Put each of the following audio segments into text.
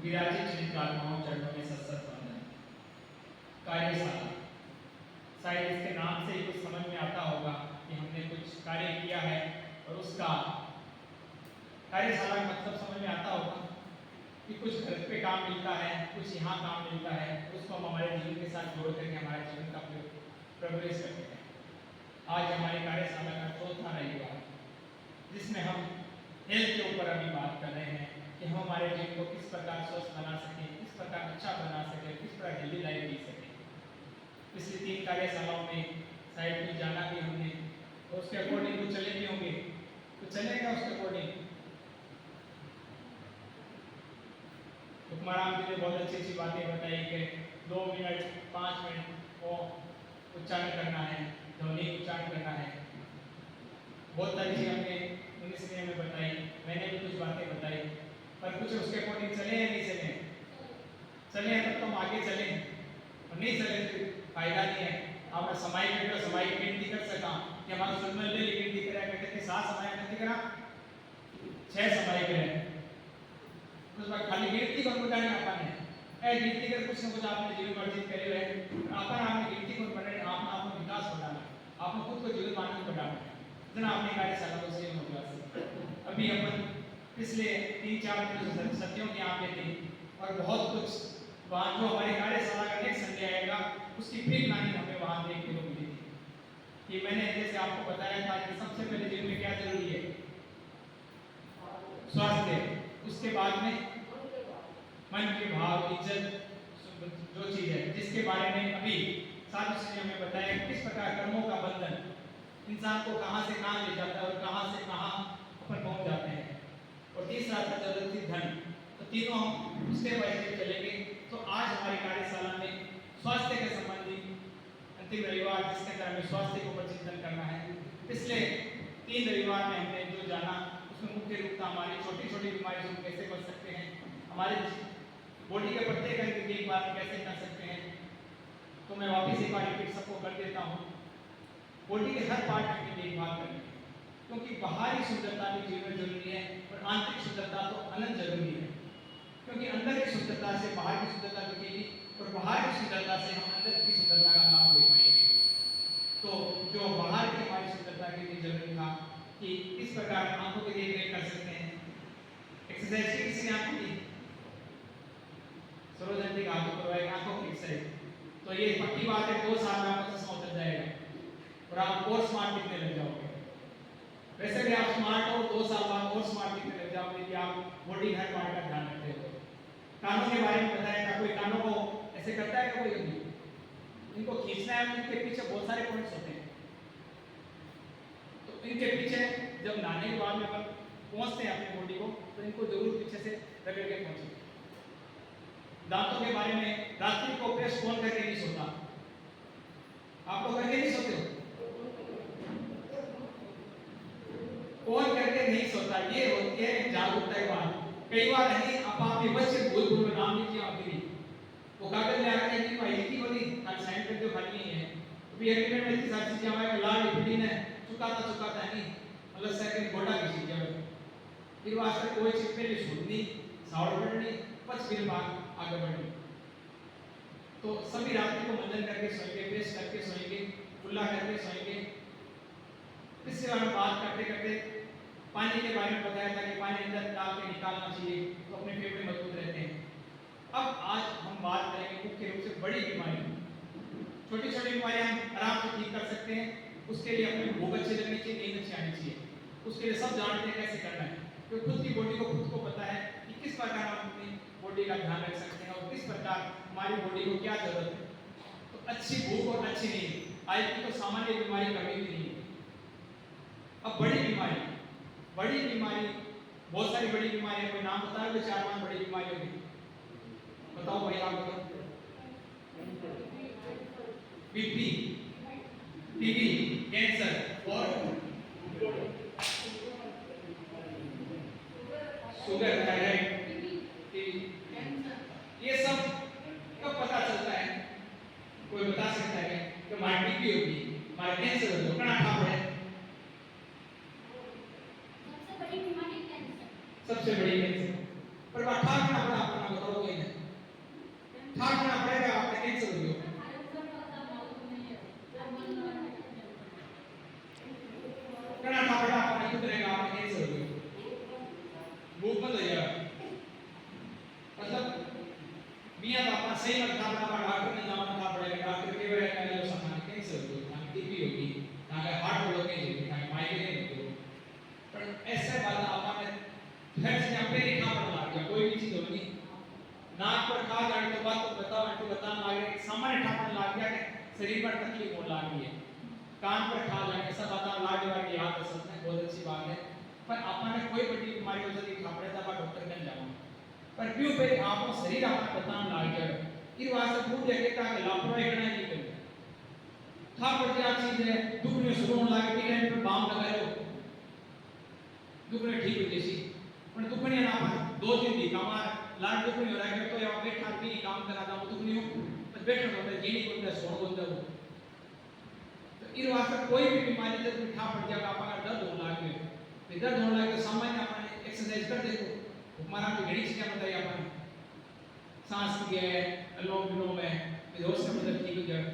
विराजित चिंतात्माओं चरणों में सत्सत वंदन। कार्यशाला, शायद इसके नाम से ही कुछ समझ में आता होगा कि हमने कुछ कार्य किया है और उसका कार्यशाला का मतलब समझ में आता होगा कि कुछ घर पे काम मिलता है, कुछ यहाँ काम मिलता है, उसको हम हमारे जीवन के साथ जोड़ करके हमारे जीवन का प्रोग्रेस करते हैं। आज हमारी कार्यशाला का चौथा रविवार, जिसमें हम हेल्थ के ऊपर अभी बात कर रहे हैं कि हम हमारे जीवन को किस प्रकार स्वस्थ बना सकें, किस प्रकार अच्छा बना सकें, किस प्रकार हेल्दी लाइफ जी सकें। पिछली 3 कार्यशालाओं में शायद कुछ जाना भी हमने, और उसके अकॉर्डिंग कुछ चले भी होंगे, तो चलेगा उसके अकॉर्डिंग। तुकाराम जी ने बहुत अच्छी अच्छी बातें बताई कि 2 मिनट 5 मिनट को उच्चारण करना है, ध्वनि उच्चारण करना है। बहुत सारी चीज़ें हमने 19 ने हमें बताई, मैंने भी कुछ बातें बताई, पर कुछ उसके अकॉर्डिंग चले या नहीं चले? चले तब तो हम आगे चलें, और नहीं चले तो फायदा नहीं है। आप समय के समय की गिनती कर सका कि हमारा सुनने ले गिनती करा कहते 7 समय गिनती करा, 6 समय करें उस बार खाली गिनती को बताने आपने ए गिनती कर कुछ न कुछ आपने जीवन अर्जित करे हुए आपने गिनती को बनाने आपने विकास बढ़ाना, आपने खुद को जीवन मानव बढ़ाना जना आपने कार्यशाला को से मतलब अभी अपन पिछले 3-4 दिन सत्यों के यहाँ पे थे और बहुत कुछ वहाँ जो हमारे कार्यशाला का नेक्स्ट संडे आएगा उसकी प्री प्लानिंग हमें वहाँ देखने को मिली थी कि मैंने जैसे आपको बताया था कि सबसे पहले जीवन में क्या जरूरी है, स्वास्थ्य, उसके बाद में मन के भाव, इज्जत जो चीज है जिसके बारे में अभी साधु ने हमें बताया किस प्रकार कर्मों का बंधन इंसान को कहां से कहां ले जाता है और कहां से कहां अपन पहुंच जाते हैं। और तीसरा था जरूरत धन। तो तीनों हम स्टेप बाय स्टेप चलेंगे। तो आज हमारी कार्यशाला में स्वास्थ्य के संबंधी अंतिम रविवार जिसके अंदर हमें स्वास्थ्य के ऊपर चिंतन करना है। पिछले 3 रविवार में हमने जो जाना उसमें मुख्य रूप था हमारी छोटी छोटी बीमारी से कैसे बच सकते हैं, हमारे बॉडी के प्रत्येक अंग की देखभाल कैसे कर सकते हैं। तो मैं वापस एक बार रिपीट सबको कर देता हूँ, बॉडी के हर पार्ट की देखभाल करनी है, क्योंकि बाहरी सुंदरता भी जीवन जरूरी है और आंतरिक सुंदरता तो अनंत जरूरी है। क्योंकि अंदर की सुंदरता से बाहर की सुंदरता दिखेगी और बाहर की सुंदरता से हम अंदर की सुंदरता का लाभ ले पाएंगे। तो जो बाहर की हमारी सुंदरता के लिए जरूरी था कि इस प्रकार आंखों की देखरेख कर सकते हैं। एक्सरसाइज किसी आंखों की सरोजन जी आंखों करवाएगा, आंखों की एक्सरसाइज। तो ये पक्की बात है 2 साल में आपका चश्मा उतर जाएगा और आप और स्मार्ट दिखने लग जाओगे। वैसे भी आप स्मार्ट हो, 2 साल बाद और स्मार्ट दिखने लग जाओगे कि आप बॉडी हर पार्ट का ध्यान रखते हो। कानों के बारे में बताया था, कोई कानों को ऐसे करता है कोई नहीं, इनको खींचना है, इनके पीछे बहुत सारे पॉइंट्स होते हैं। तो इनके पीछे जब नहाने के बाद में अपन पहुंचते हैं अपनी बॉडी को तो इनको जरूर पीछे से रगड़ के पहुंचे। दांतों के बारे में रात्रि को ब्रश कौन करके नहीं सोता? आप लोग करके नहीं सोते हो? कौन करके नहीं सोता? ये होती है जागरूकता की बात। कई बार नहीं आप भी बच्चे भूल भूल में नाम लिखिए आखिरी वो कागज ले आकर नहीं भाई की बोली खाली साइन कर दो, खाली नहीं है। तो भी एग्रीमेंट में सारी चीजें हमारे लाल लिखी है चुकाता है नहीं मतलब सेकंड गोटा की चीज है। फिर वास्ते कोई चीज पे नहीं सुननी साउंड बढ़नी बस फिर बात आगे बढ़नी। तो सभी रात्रि को मंजन करके सोएंगे, पेश करके सोएंगे, खुला करके सोएंगे। इससे हम बात करते करते पानी के बारे में बताया था कि पानी अंदर डाल के निकालना चाहिए तो अपने फेफड़े मजबूत रहते हैं। अब आज हम बात करेंगे मुख्य रूप से बड़ी बीमारी। छोटी छोटी बीमारियां हम आराम से ठीक कर सकते हैं, उसके लिए अपनी भूख अच्छी लगनी चाहिए, नींद अच्छी आनी चाहिए। उसके लिए सब जानते हैं कैसे करना है, क्योंकि खुद की बॉडी को खुद को पता है कि किस प्रकार हम अपनी बॉडी का ध्यान रख सकते हैं और किस प्रकार हमारी बॉडी को क्या जरूरत है। तो अच्छी भूख और अच्छी नींद आज की तो सामान्य बीमारी कभी भी नहीं है। अब बड़ी बीमारी बहुत सारी बड़ी बीमारियां, कोई नाम बताओ तो 4-5 बड़ी बीमारियों की बताओ भाई, आप बताओ। बीपी, टीबी, कैंसर और शुगर, थायराइड, ये सब कब पता चलता है? कोई बता सकता है कि हमारी बीपी होगी, हमारा कैंसर होगा, कितना खाप है? सबसे बड़ी कैंसर। पर 18 का बड़ा अपना बताओ ठाकना पड़ेगा आपने कैंसर हो गयो कड़ा ठाकड़ा आपने उतरेगा आपने कैंसर हो गयो भूख मत हो जाएगा मतलब मियां तो अपना सही मत ठाकना पड़ा डॉक्टर ने जाना था पड़ेगा डॉक्टर के वे कहने लो सामान कैंसर हो गयो ना टीबी होगी ना हार्ट ब्लॉकेज होगी ना माइग्रेन हो गयो पर ऐसे बात आपने फिर से अपने लिखा पड़ लग गया कोई भी चीज होगी नाक पर खा जाने तो बात तो बताना लग गया सामान्य ठाकने लग गया कि शरीर पर तकलीफ होने लग गई है कान पर खा जाने सब बताना लग गया कि याद असल में बहुत अच्छी बात है पर आपने कोई बड़ी बीमारी हो सकती ठाकरे तब डॉक्टर कन जाओ पर क्यों पे आपको शरीर आपने बताना लग गया इस वास्ते पूछ देखे का लापरवाही करना नहीं करना था पर क्या चीज है दुख में शुरू होने लगे कि टाइम पर बाम लगा लो दुख में ठीक हो जैसी पर दुख नहीं ना दो दिन दी कमार लाड दुख नहीं हो रहा है तो या बैठा भी काम करा था दुख नहीं हो पर बैठा होता है जेनी को सोण बोलता हो तो इस वास्ते कोई भी बीमारी जब मिठा पड़ जाएगा आपका दर्द होने लगे तो दर्द होने लगे तो सामान्य आपने एक्सरसाइज कर देखो हमारा भी घड़ी चीजें बताई आपने सांस की है अनुलोम विलोम है बेहोश से मतलब ठीक हो जाए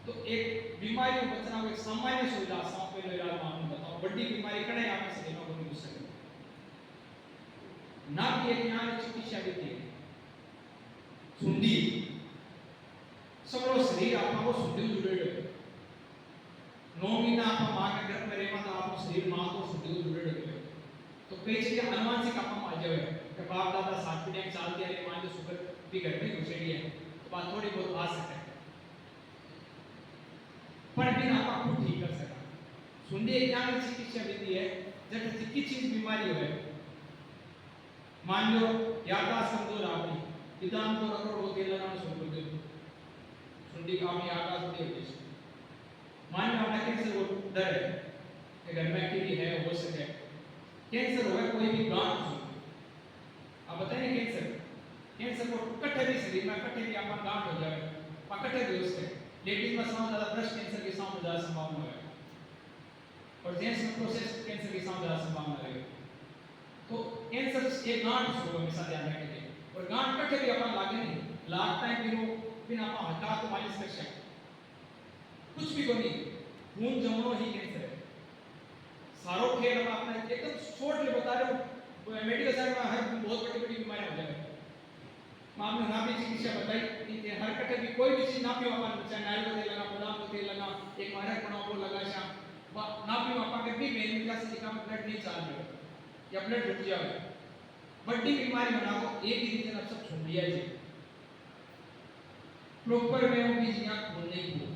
तो एक बीमारी को बचना एक सामान्य सुविधा सांप पे इलाज मालूम बताओ बड़ी बीमारी कड़े आपने से देना को नहीं सके ना कि एक यहाँ चिकित्सा विधि है सुंडी सगळो शरीर आपा को सुंडी जुड़े है 9 महीना आपा मां के गर्भ में रहमा तो आपको शरीर मां को सुंडी जुड़े है तो कई चीजें अनुवांशिक आपा में आ जावे कि बाप दादा साथ पीढ़ियां चाल दिया रे मान जो शुगर भी घर में घुसेड़ी है तो बात थोड़ी बहुत आ सकती है पर बिना आपा खुद ठीक कर सका सुंडी एक ज्ञान चिकित्सा विधि है जब चिकित्सित बीमारी हो मान लो याददाश्त कमजोर आपकी विधान को रखो वो तेल लगाना शुरू कर दो सुंडी का में याददाश्त नहीं होती मान लो आपका कैंसर को डर है कि घर में कीड़ी है हो सके कैंसर होगा कोई भी गांठ हो आप बताइए कैंसर को कट्ठे भी शरीर में कट्ठे भी आपका गांठ हो जाए पकड़े भी उससे लेडीज में साउंड ज्यादा ब्रेस्ट कैंसर की साउंड ज्यादा संभावना है और जेंट्स में प्रोस्टेट कैंसर की साउंड ज्यादा संभावना है तो कैंसर एक गांठ उसको हमेशा ध्यान रखेंगे और गांठ कट्ठे भी अपना लागे नहीं लागता है फिर आप हटा तो मालिश कर सकते कुछ भी कोनी खून जमनो ही कैंसर है सारो खेल हम अपना एकदम शॉर्ट ले बता रहे हूं मेडिकल साइड में हर बहुत बड़ी बड़ी बीमारियां हो जाए आपने नाभि चिकित्सा बताई कि हर कटे भी कोई भी चीज नाभि में अपन चाहे नारियल का तेल लगा बादाम का तेल लगा एक मारक बना वो लगा शा नाभि में अपन के भी मेन क्लास से काम ब्लड नहीं चल रहा या ब्लड रुक जाए बड़ी बीमारी बना को एक ही दिन सब छोड़ दिया जी प्रॉपर में वो भी जिया बोलने को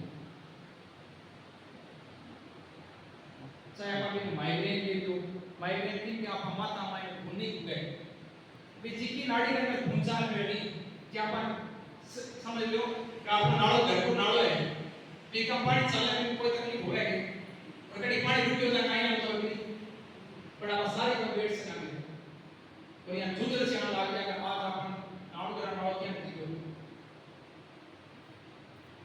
चाहे आप माइग्रेन के जो माइग्रेन की आप माता माइग्रेन बोलने को गए बीजी की नाड़ी में खून चाल रही क्या अपन समझ लो कि आप नाड़ो घर को नाड़ो है ये का पानी चलने में कोई तकलीफ होगा कि और कड़ी पानी रुक गया काई ना तो भी बड़ा सारे को वेट से ना तो यहां जुजर से आना लग जाएगा आज अपन नाड़ो घर नाड़ो क्या ठीक हो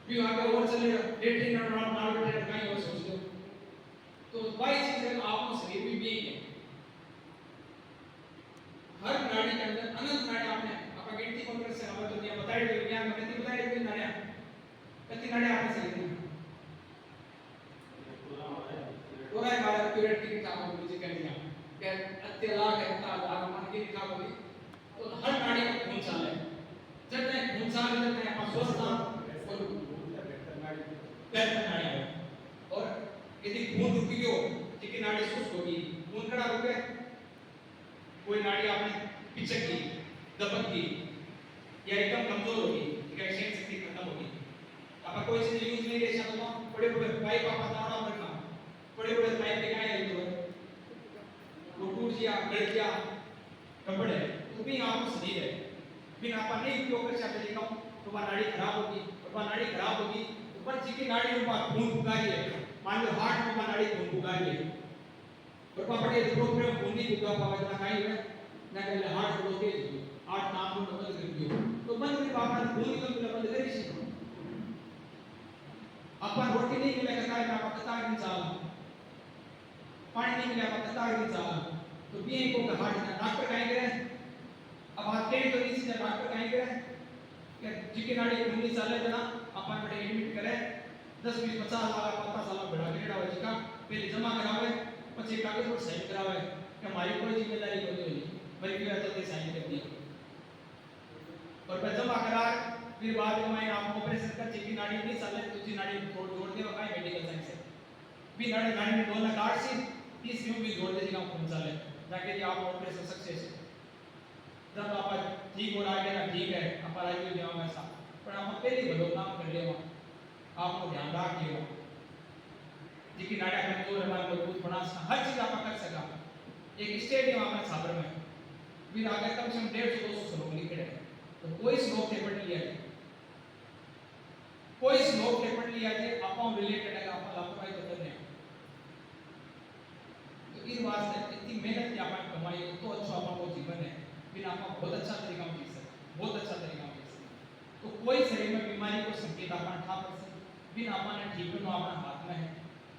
भी आगे और चले लेटरिन और नाड़ो नाड़ो काई हो सोच लो तो बाई चीजें आपको शरीर में भी है हर नाड़ी के अंदर अनंत नाड़ी आपने आपका गिनती कौन कर से हमें तो दिया बताई दे विज्ञान में कितनी बताई दे नाड़ियां कितनी नाड़ियां आपने सही दी पूरा है बात क्यूरेट की काम हो मुझे कह दिया कि अत्यलाक है ता आगमन की काम होगी तो हर नाड़ी में खून चाल है जब तक खून चाल है तब तक आप स्वस्थ और बेहतर नाड़ी है और यदि खून रुक गयो ठीक नाड़ी सुस्त होगी खून कड़ा रुके कोई नाड़ी आपने पिचक की दबक की या एकदम कमजोर होगी ठीक है क्षय शक्ति खत्म होगी आपका कोई चीज यूज नहीं ले सकता बड़े बड़े पाइप आपका दाना रखना बड़े बड़े पाइप दिखाए हैं तो वो टूट गया गड़ गया गड़बड़ है तो भी आपको शरीर है बिन आप नहीं उपयोग कर सकते दिखाऊं तो वह नाड़ी खराब होगी और वह नाड़ी खराब होगी तो पर जी नाड़ी में खून फुका रही है मान लो हार्ट में वह नाड़ी खून फुका रही है और पापड़े ग्रुप में खून नहीं फुका पावे तो काई है ना के हार्ट ब्लॉकेज हार्ट नाम को बंद कर दियो तो बंद कर पापा खून निकल बंद करी सी अपन रोटी नहीं मिले कतार में आप कतार नहीं चाला पानी नहीं मिले आप कतार नहीं चाला तो बीए को हार्ट ना डॉक्टर काई करे अब हाथ के तो नहीं सीधा डॉक्टर काई करे કે જીકે નાડી ખૂનની ચાલે જણા આપણ બડે એડમિટ કરે 10 20 50 લાખ 50 સાલ ભેડા કેડા હોય જીકા પેલી જમા કરાવે પછી કાગળ પર સાઈન કરાવે કે મારી કોઈ जिम्मेदारी कोई नहीं मरी गया तो ते साइन कर दिया और फिर जमा करा फिर बाद में आप ऑपरेशन कर जीकी नाड़ी नहीं चले दूसरी नाड़ी जोड़ दे का मेडिकल साइंस है भी नाड़ी में दोनों काट सी तीसरी में भी जोड़ दे का खून चले ताकि आप ऑपरेशन सक्सेस जब आप ठीक हो रहा है ना ठीक है आप आगे जाओ ऐसा पर आप पहले भलो काम कर ले आपको ध्यान रखिए जीकी नाड़ी कमजोर है मजबूत बना हर चीज आप कर सका एक स्टेडियम आपने साबर में फिर आगे कम से कम 150-200 श्लोक लिखे हैं तो कोई श्लोक ने पढ़ लिया है कोई श्लोक ने पढ़ लिया है आपको रिलेटेड है आपको लापरवाही तो करने तो इस वास्ते इतनी मेहनत की आपने कमाई तो अच्छा आपको जीवन है फिर आपको बहुत अच्छा तरीका में जी सकते बहुत अच्छा तरीका में जी सकते तो कोई शरीर में बीमारी को संकेत आपने ठा कर सकते बिन आपने ठीक होना अपना हाथ में है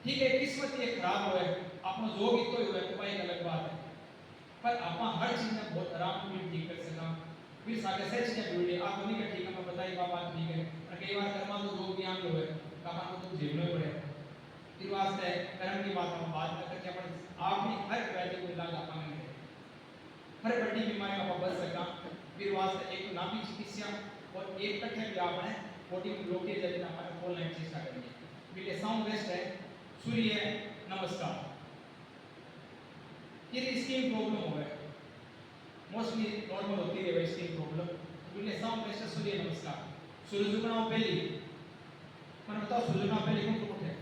ठीक है किस्मत ये खराब हो है आपनो जोग इतो ही है तो एक अलग बात है पर आपा हर चीज में बहुत आराम में ठीक कर सका फिर सागे सच के बोले आप नहीं का ठीक है मैं बताई बात ठीक है और कई बार कर्मा तो जोग ज्ञान लो है कापा को तो झेलना पड़े फिर वास्ते कर्म की बात हम बात न करके अपन आप भी हर व्याधि को इलाज आपा में हर बड़ी बीमारी आप बच सका फिर वास्ते एक तो नाभि चिकित्सा और एक कठिन व्याप है बॉडी में ब्लॉकेज है जितना अपन फुल लाइन चेष्टा करेंगे फिर साउंड वेस्ट है सूर्य नमस्कार ये स्किन प्रॉब्लम हो है मोस्टली नॉर्मल होती है स्किन प्रॉब्लम तो साउंड वेस्ट सूर्य नमस्कार सूर्य झुकना पहले मैंने बताओ सूर्य झुकना पहले कौन कौन उठे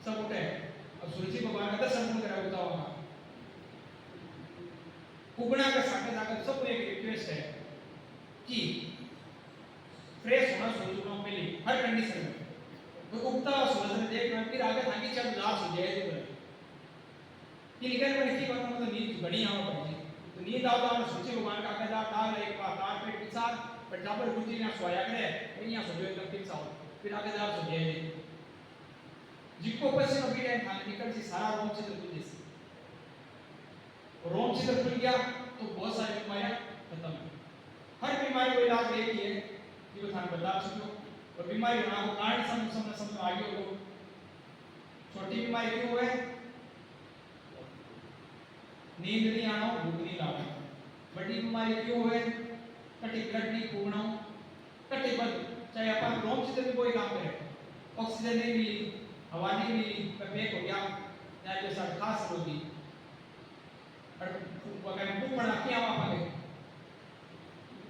सब उठे अब सूर्य जी भगवान का दर्शन कौन करा बताओ वहां उगना का साथ जाकर सबको एक रिक्वेस्ट है कि फ्रेश होना सूर्य झुकना पहले हर कंडीशन में तो उगता हुआ सूरज ने देखना फिर आगे थाकी चल लाभ हो जाए तो ये लिखा है कि बात मतलब नींद घड़ी आओ पड़ी तो नींद आओ तो सोचे भगवान का कदा तार एक बार तार पे पिसार पर जाबर गुजी ना सोया करे यहां सो जो एकदम फिक्स आओ फिर आगे जा सो जाए जिको पसीना भी टाइम खाने निकल से सारा रोम छिद्र खुल जैसे रोम छिद्र खुल गया तो बहुत सारी बीमारियां खत्म हर बीमारी का इलाज एक ही है ये तो थाने बता चुके और बीमारी होना को कारण समझ आगे हो छोटी बीमारी क्यों है नींद नहीं आना भूख नहीं लागना बड़ी बीमारी क्यों है कटी ब्लड नहीं फूकना कटी बंद चाहे अपन रोम छिद्र में कोई काम करे ऑक्सीजन नहीं मिली हवा नहीं मिली पैक हो गया या जैसा खास होगी और अगर भूख पड़ा क्या आप आगे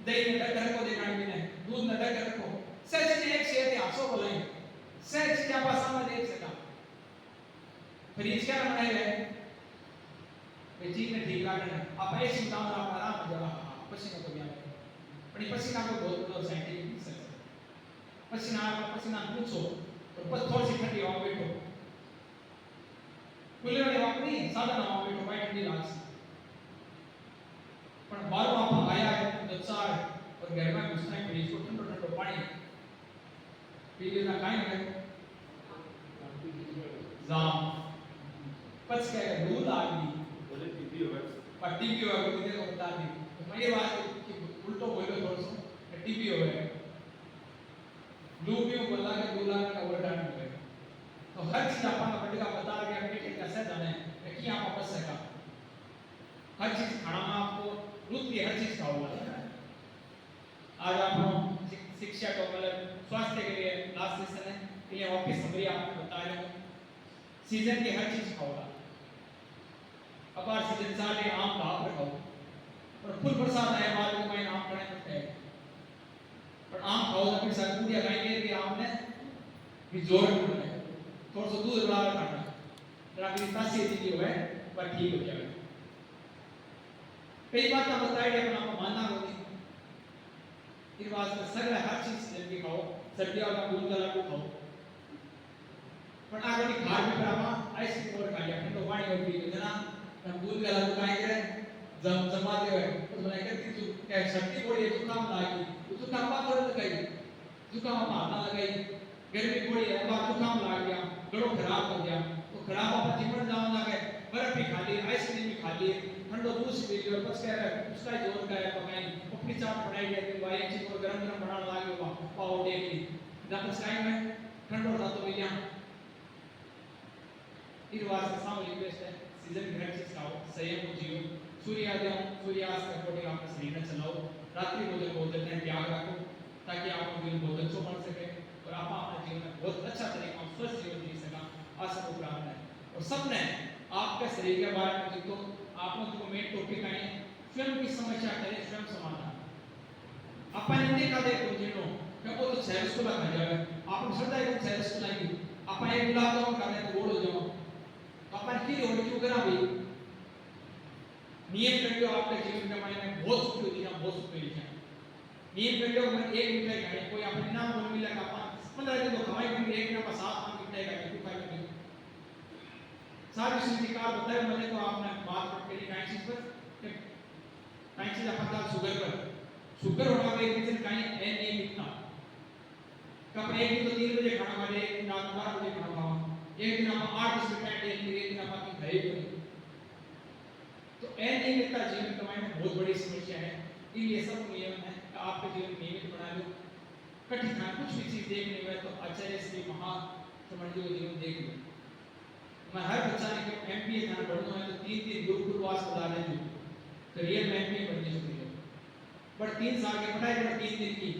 दही में डर को देखना भी नहीं दूध में डर को सच ने एक शेर थे आसो बोले सच क्या पासा में देख सका फ्रीज क्या बनाए गए वे चीज ने ठीक लागने आप ऐसी काम आप आराम से जरा पसीना को गया पण पसीना को बहुत बड़ा साइंटिफिक रिसर्च पसीना पूछो तो बस थोड़ी सी ठंडी हवा बैठो कूलर ने अपनी साधन हवा बैठो भाई ठंडी लाग पण बार आप आया है तो चार और घर में घुसना है फ्रिज को ठंडो ठंडो पानी पी लेना काई है जाम पच के दूध आ गई पट्टी भी हुआ कोई देखो बता दी तो मैं ये बात कि उल्टो बोलो थोड़ा सा टीबी हो गया लूपियों बोला के बोला का वर्ड आने लगे तो हर चीज अपन बड़ा बता के अपने कैसे जाने है कि आप वापस सका हर चीज खाना में आपको दूध की हर चीज खाओगे आज आप शिक्षा को मतलब स्वास्थ्य के लिए लास्ट सेशन है के लिए वापस समरी आपको बता रहे हूं सीजन की हर चीज खाओगा अपार सीजन सारे आम का आप रखाओ और फुल बरसात आए बाद में मैं आम खाने लगता है पर आम खाओ तो फिर सब पूरी खाएंगे कि आम ने भी जोर पड़ना है थोड़ा सा दूध बड़ा खाना जरा भी तासी चीज है पर ठीक हो जाएगा कई बात का बताया कि अपन आपको मानना होगी फिर वास्ते सगले हर चीज जल्दी खाओ सर्दियों का दूध का लाडू खाओ पर आगे की खाद में बराबर आइसक्रीम और खा लिया तो पानी और पी जना दूध का लाडू खाएंगे जमा दे तो मैंने कहती तू क्या शक्ति बोली है जुकाम लागी तो काम बात कर लगाई जुकाम मारना लगाई गर्मी बोली है बात जुकाम लाग गया गलो खराब हो गया तो खराब अपन जीवन जाओ ना गए बर्फ भी खा ली आइसक्रीम भी खा ली ठंडो दूध भी पी लिया बस कह रहा है उसका जोर का है पकाई चाट बनाई जाती है वाई चीज को गरम गरम बनाने लागे पाव डेली जब स्काई में ठंडो था तो भैया इस वास्ते सामने रिक्वेस्ट है सीजन की हर चीज खाओ संयम को जियो सूर्यास्त के अकॉर्डिंग अपना शरीर में चलाओ रात्रि भोजन बहुत टाइम त्याग रखो ताकि आपका जीवन बहुत अच्छा बन सके और आप अपने जीवन में बहुत अच्छा तरीका स्वस्थ जीवन जी सका आशा को प्रार्थना है और सबने आपके शरीर के बारे में जो आपने जो मेन टॉपिक है स्वयं की समस्या करे स्वयं समाधान अपन हिंदी का देखो जिनो क्या वो तो सेल्स को लगा जाए आपने श्रद्धा को सेल्स को लगी अपन एक गुलाब जामुन करने तो बोल हो जाओ अपन की हो क्यों करा भाई नियम कर लो आपके जीवन के मायने बहुत सुख होती है बहुत सुख मिलती है नियम कर लो अगर एक मिठाई खाए कोई अपने नाम बोल मिलेगा अपन 15 दिन तो कमाई करेंगे एक ना पास 7 मिठाई खाए तो खाए सारी शिकार बताया मैंने तो आपने बात करी काई चीज पर काई चीज अपन का शुगर होना एक दिन काई है नहीं इतना कब एक दिन तो 3 बजे खाना खा ले एक दिन रात 12 बजे खाना खाओ एक दिन आप 8 बजे खाए एक दिन आप की घरे पर तो अनियमितता जीवन के मायने बहुत बड़ी समस्या है ये सब नियम है आपके जीवन नियमित बना लो कठिन है कुछ भी चीज देखने में तो आचार्य श्री महा समझो जीवन देख लो मैं हर बच्चा ने के एमपीए खाना पढ़ना है तो 3 दिन गुरुकुलवास बता दे जो तो रियल में एमपीए पढ़ने चाहिए पर 3 साल के पढ़ाई कर 3 दिन की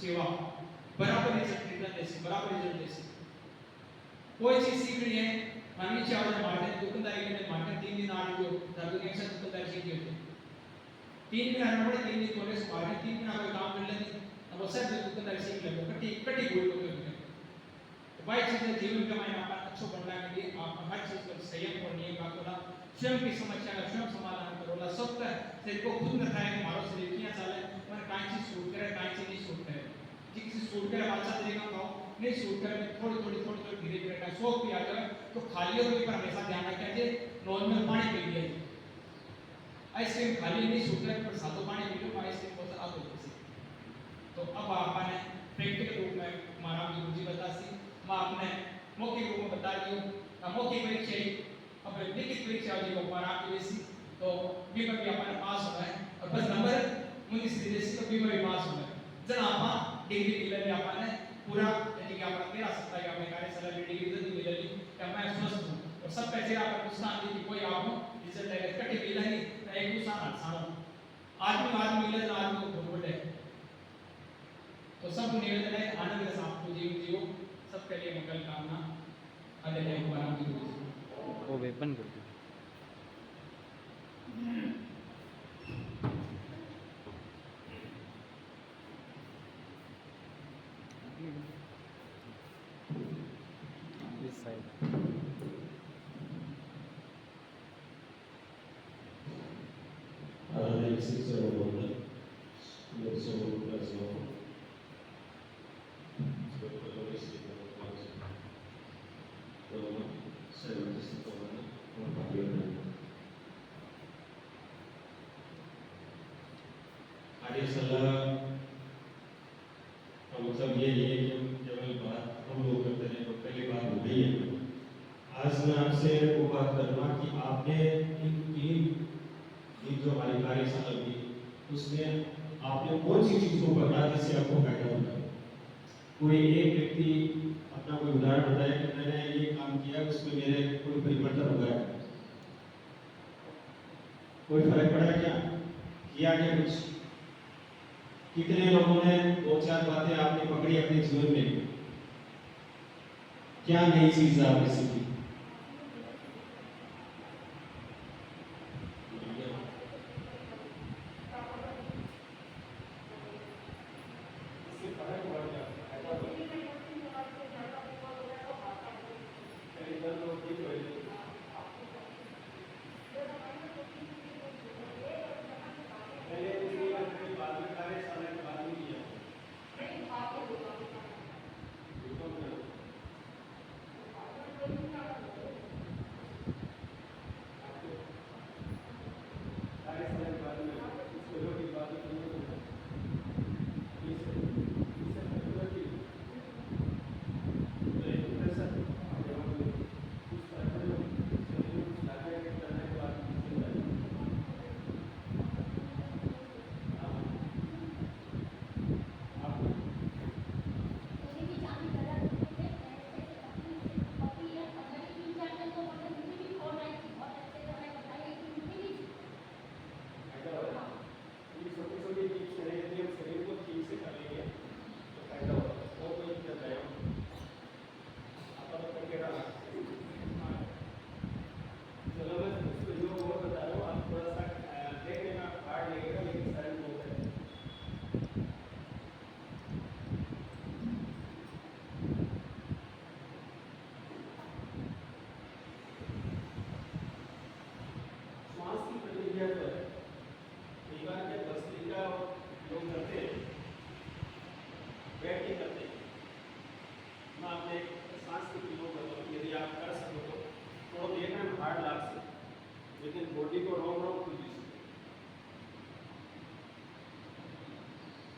सेवा बराबर रिजल्ट जैसे कोई चीज सीखनी है मानवी चावल मारते दुकानदारी के मारते 3 दिन आ जो दादू के साथ दुकानदारी सीखी होती 3 दिन आना पड़े 3 दिन कोने से मारने 3 दिन आप काम कर लेते अब वो सब दुकानदारी सीख ले कटी बोल लो भाई चीज जीवन का मायने आप अच्छा बनना के लिए आप हर चीज पर संयम और नियम का थोड़ा स्वयं की समस्या का स्वयं समाधान करोला सब का शरीर को खुद न खाए मारो शरीर किया चले पर काई चीज सूट करे काई चीज नहीं सूट करे जी किसी सूट करे अच्छा तरीका खाओ नहीं सूट करे थोड़ी थोड़ी धीरे धीरे का शौक भी आ जाए तो खाली हो पर हमेशा ध्यान रखना चाहिए नॉर्मल पानी पी लिया आइसक्रीम खाली नहीं सूट करे पर सादो पानी पी लो आइसक्रीम बहुत आगे तो अब आपने प्रैक्टिकल रूप में हमारा गुरुजी बतासी मैं आपने मौखिक रूप में बता रही हूँ मौखिक परीक्षा अब लिखित परीक्षा जी को पर आपकी वैसी तो भी में भी अपने पास होना है और बस नंबर मुझे सीधे तो भी में पास होना है जब आप डिग्री मिले भी आपने पूरा यानी कि आपने 13 सप्ताह की आपने कार्यशाला में डिग्री जल्दी मिले ली कि मैं स्वस्थ हूँ और सब पैसे आप पूछना आती कि कोई आप रिजल्ट है कटे मिला नहीं तो एक दूसरा आसान आदमी मिले तो आदमी को भूल है तो सब निवेदन है आनंद के साथ जीवन जियो सबके लिए मंगल कामना आदरणीय भगवान की वो वेपन कर दो इस साइड आदरणीय शिक्षक महोदय लोग सब प्लस हो कार्यशाला का मतलब ये है कि केवल बात हम लोग करते हैं तो पहली बात हो गई है आज मैं आपसे वो बात करूँगा कि आपने इन जो हमारी कार्यशाला हुई उसमें आपने कौन सी चीज़ को पकड़ा जिससे आपको फायदा होता है कोई एक व्यक्ति अपना कोई उदाहरण बताया कि मैंने ये काम किया उसमें मेरे कोई परिवर्तन हो गया कोई फर्क पड़ा क्या किया क्या कुछ कितने लोगों ने 2-4 बातें आपने पकड़ी अपने जीवन में क्या नई चीज आपने सीखी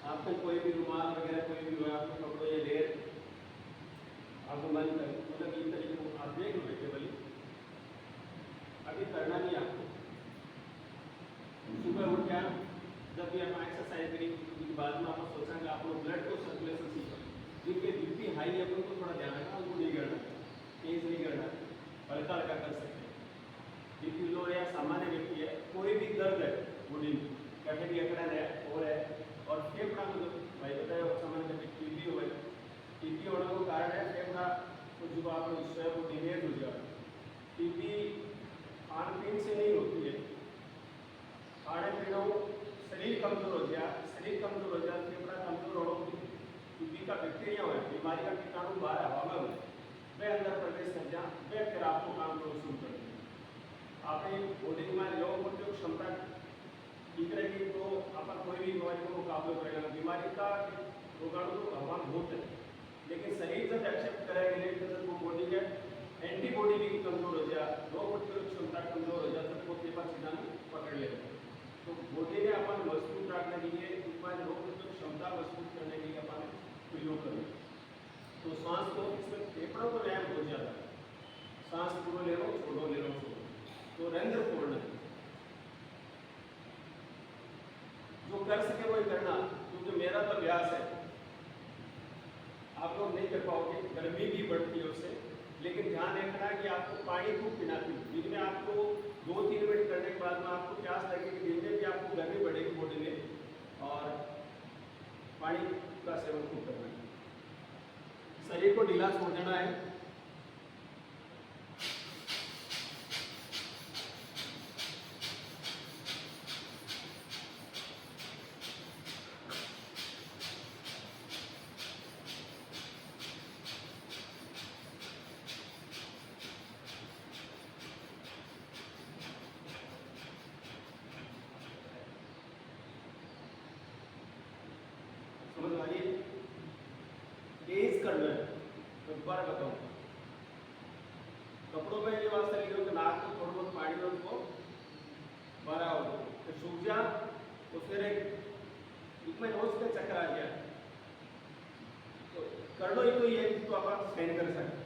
आपने कोई भी रुमाल वगैरह कोई भी हो, आपके कपड़ों या लेयर आपको मन कर मतलब ये तरीके को आप देख लो केवल अभी करना नहीं आपको। सुबह उठ गया जब भी आप एक्सरसाइज करेंगे उसके बाद में आप सोचा कि आप लोग ब्लड को सर्कुलेशन सीखो, जिनके बीपी हाई है उनको थोड़ा ध्यान रखना, उनको नहीं करना तेज नहीं करना, हल्का हल्का कर सकते हैं। बीपी लो या सामान्य व्यक्ति है, कोई भी दर्द है बॉडी में, कभी भी अकड़न है और फेफड़ा में भाई बताया सामान्य टीबी हो गई, टीबी होने का कारण है फेफड़ा को जो आप उससे वो डिमेज हो जाए। टीबी खान पीन से नहीं होती है, खाने पीनों शरीर कमजोर हो गया, शरीर कमजोर हो जाए, फेफड़ा कमजोर हो, टीबी का बैक्टीरिया हो, बीमारी का कीटाणु बाहर हवा में वे अंदर प्रवेश कर जाए, वे फिर आपको काम करना शुरू कर दें। आपने बॉडी में लोगों को जो क्षमता ठीक रहेगी तो आप कोई भी बीमारी को मुकाबला करेगा। बीमारी का रोगाणु तो भगवान बहुत है, लेकिन शरीर जब एक्सेप्ट करेगा तो वो बॉडी के एंटीबॉडी भी कमजोर हो जाए, रोग प्रतिरोधक क्षमता कमजोर हो जाए, तो वो पेपर सीधा पकड़ लेगा। तो बॉडी ने अपन मजबूत रखने के लिए रोग प्रतिरोधक क्षमता मजबूत करने के लिए अपन प्रयोग करें। तो सांस को इसमें फेफड़ों को व्यायाम हो जाता है, सांस पूरा ले लो छोड़ो, ले लो छोड़ो, तो रंध्र पूर्ण जो कर सके वही करना, क्योंकि मेरा तो अभ्यास है, आप लोग नहीं कर पाओगे, गर्मी भी बढ़ती है उससे, लेकिन ध्यान रखना कि आपको पानी खूब पीना चाहिए। दिन में आपको 2-3 मिनट करने के बाद में आपको प्यास लगेगी, दिन में भी आपको गर्मी बढ़ेगी बॉडी में, और पानी का सेवन खूब करना है। शरीर को ढीला छोड़ देना है। समझ आ रही है? तेज करना है, तो दोबारा बताऊँ, कपड़ों में ये बात सही हो कि नाक में थोड़ा बहुत पानी में उनको भरा हो, फिर सूख जा तो फिर एक में रोज का चक्कर आ गया, तो कर लो ही तो ये तो आप सहन कर सकते,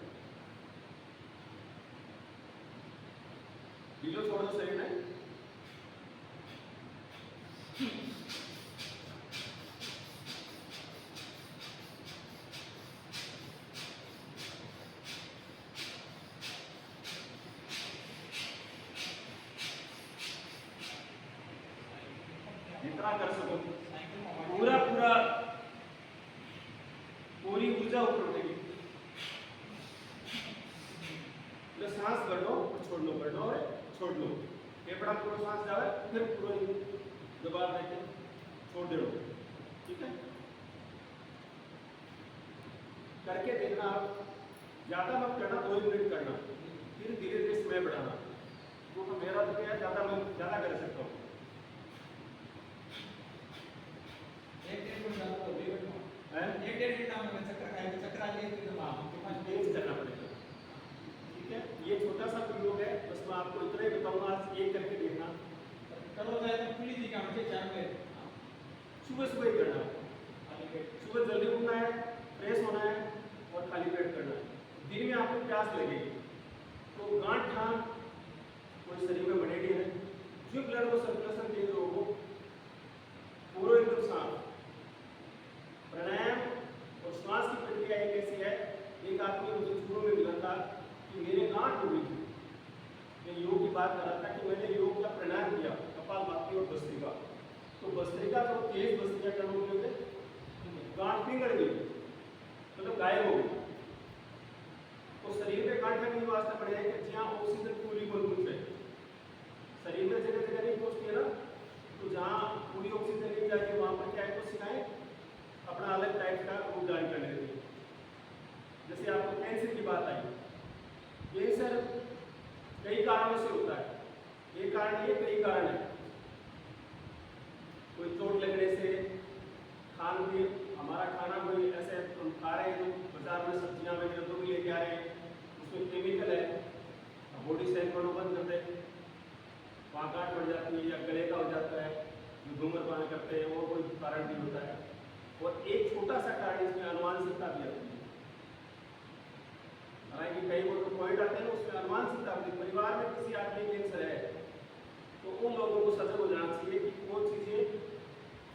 ढीलो छोड़ दो शरीर में। जितना कर सको पूरा पूरी ऊर्जा ऊपर उठेगी। तो सांस भर लो और छोड़ लो, भर लो और छोड़ लो, फेफड़ा पूरा सांस जाए, फिर पूरा दबाव देके छोड़ दे लो, ठीक है? करके देखना, आप ज्यादा मत करना, 2 मिनट करना, फिर धीरे धीरे समय बढ़ाना, क्योंकि मेरा तो क्या है ज्यादा कर सकता हूँ। एक डेढ़ घंटा में चक्कर आ जाए तो तेज करना पड़ेगा, ठीक है? ये छोटा सा प्रयोग है, बस मैं आपको इतना ही बताऊंगा, आज एक करके देखना। करो जाए तो खुली थी काम से 4 बजे सुबह सुबह ही करना, सुबह जल्दी उठना है, फ्रेश होना है और खाली पेट करना है। दिन में आपको प्यास लगेगी तो गांठ ठान कोई शरीर में बनेगी है, जो ब्लड को सर्कुलेशन तेज हो पूरा एकदम साफ। प्राणायाम और श्वास की प्रक्रिया एक ऐसी है, एक आदमी मुझे शुरू में मिला था कि मेरे गांठ हो गई थी, मैं योग की बात कर रहा था कि मैंने योग का प्राणायाम किया, कपालभाति और भस्त्रिका, तो भस्त्रिका तो तेज भस्त्रिका करने के लिए गांठ पिघल गई, मतलब गायब हो गई। तो शरीर में गांठ का वास्ता पड़ेगा कि जहाँ ऑक्सीजन पूरी मौजूद है, शरीर में जगह जगह नहीं पहुँचती है ना, तो जहाँ पूरी ऑक्सीजन नहीं जाती वहाँ पर क्या है, तो सिखाएं अपना अलग टाइप का रूप धारण कर लेते हैं। जैसे आपको कैंसर की बात आई, कैंसर कई कारणों से होता है, एक कारण ये, कई कारण है। कोई चोट लगने से, खान पीन, हमारा खाना कोई ऐसे हम खा रहे हैं तो बाजार में सब्जियां वगैरह तो भी लेके आ रहे हैं, उसमें केमिकल है, बॉडी से करना बंद कर दे, वहाँ गांठ बढ़ जाती है या गले का हो जाता है, जो धूम्रपान करते हैं वो कोई कारण भी होता है। और एक छोटा सा कारण इसमें अनुमानसिकता भी आती है। हालांकि कई वो जो पॉइंट आते हैं उसमें अनुमानसिकता भी, परिवार में किसी आदमी कैंसर है तो उन लोगों को सजग हो जाना चाहिए कि वो चीज़ें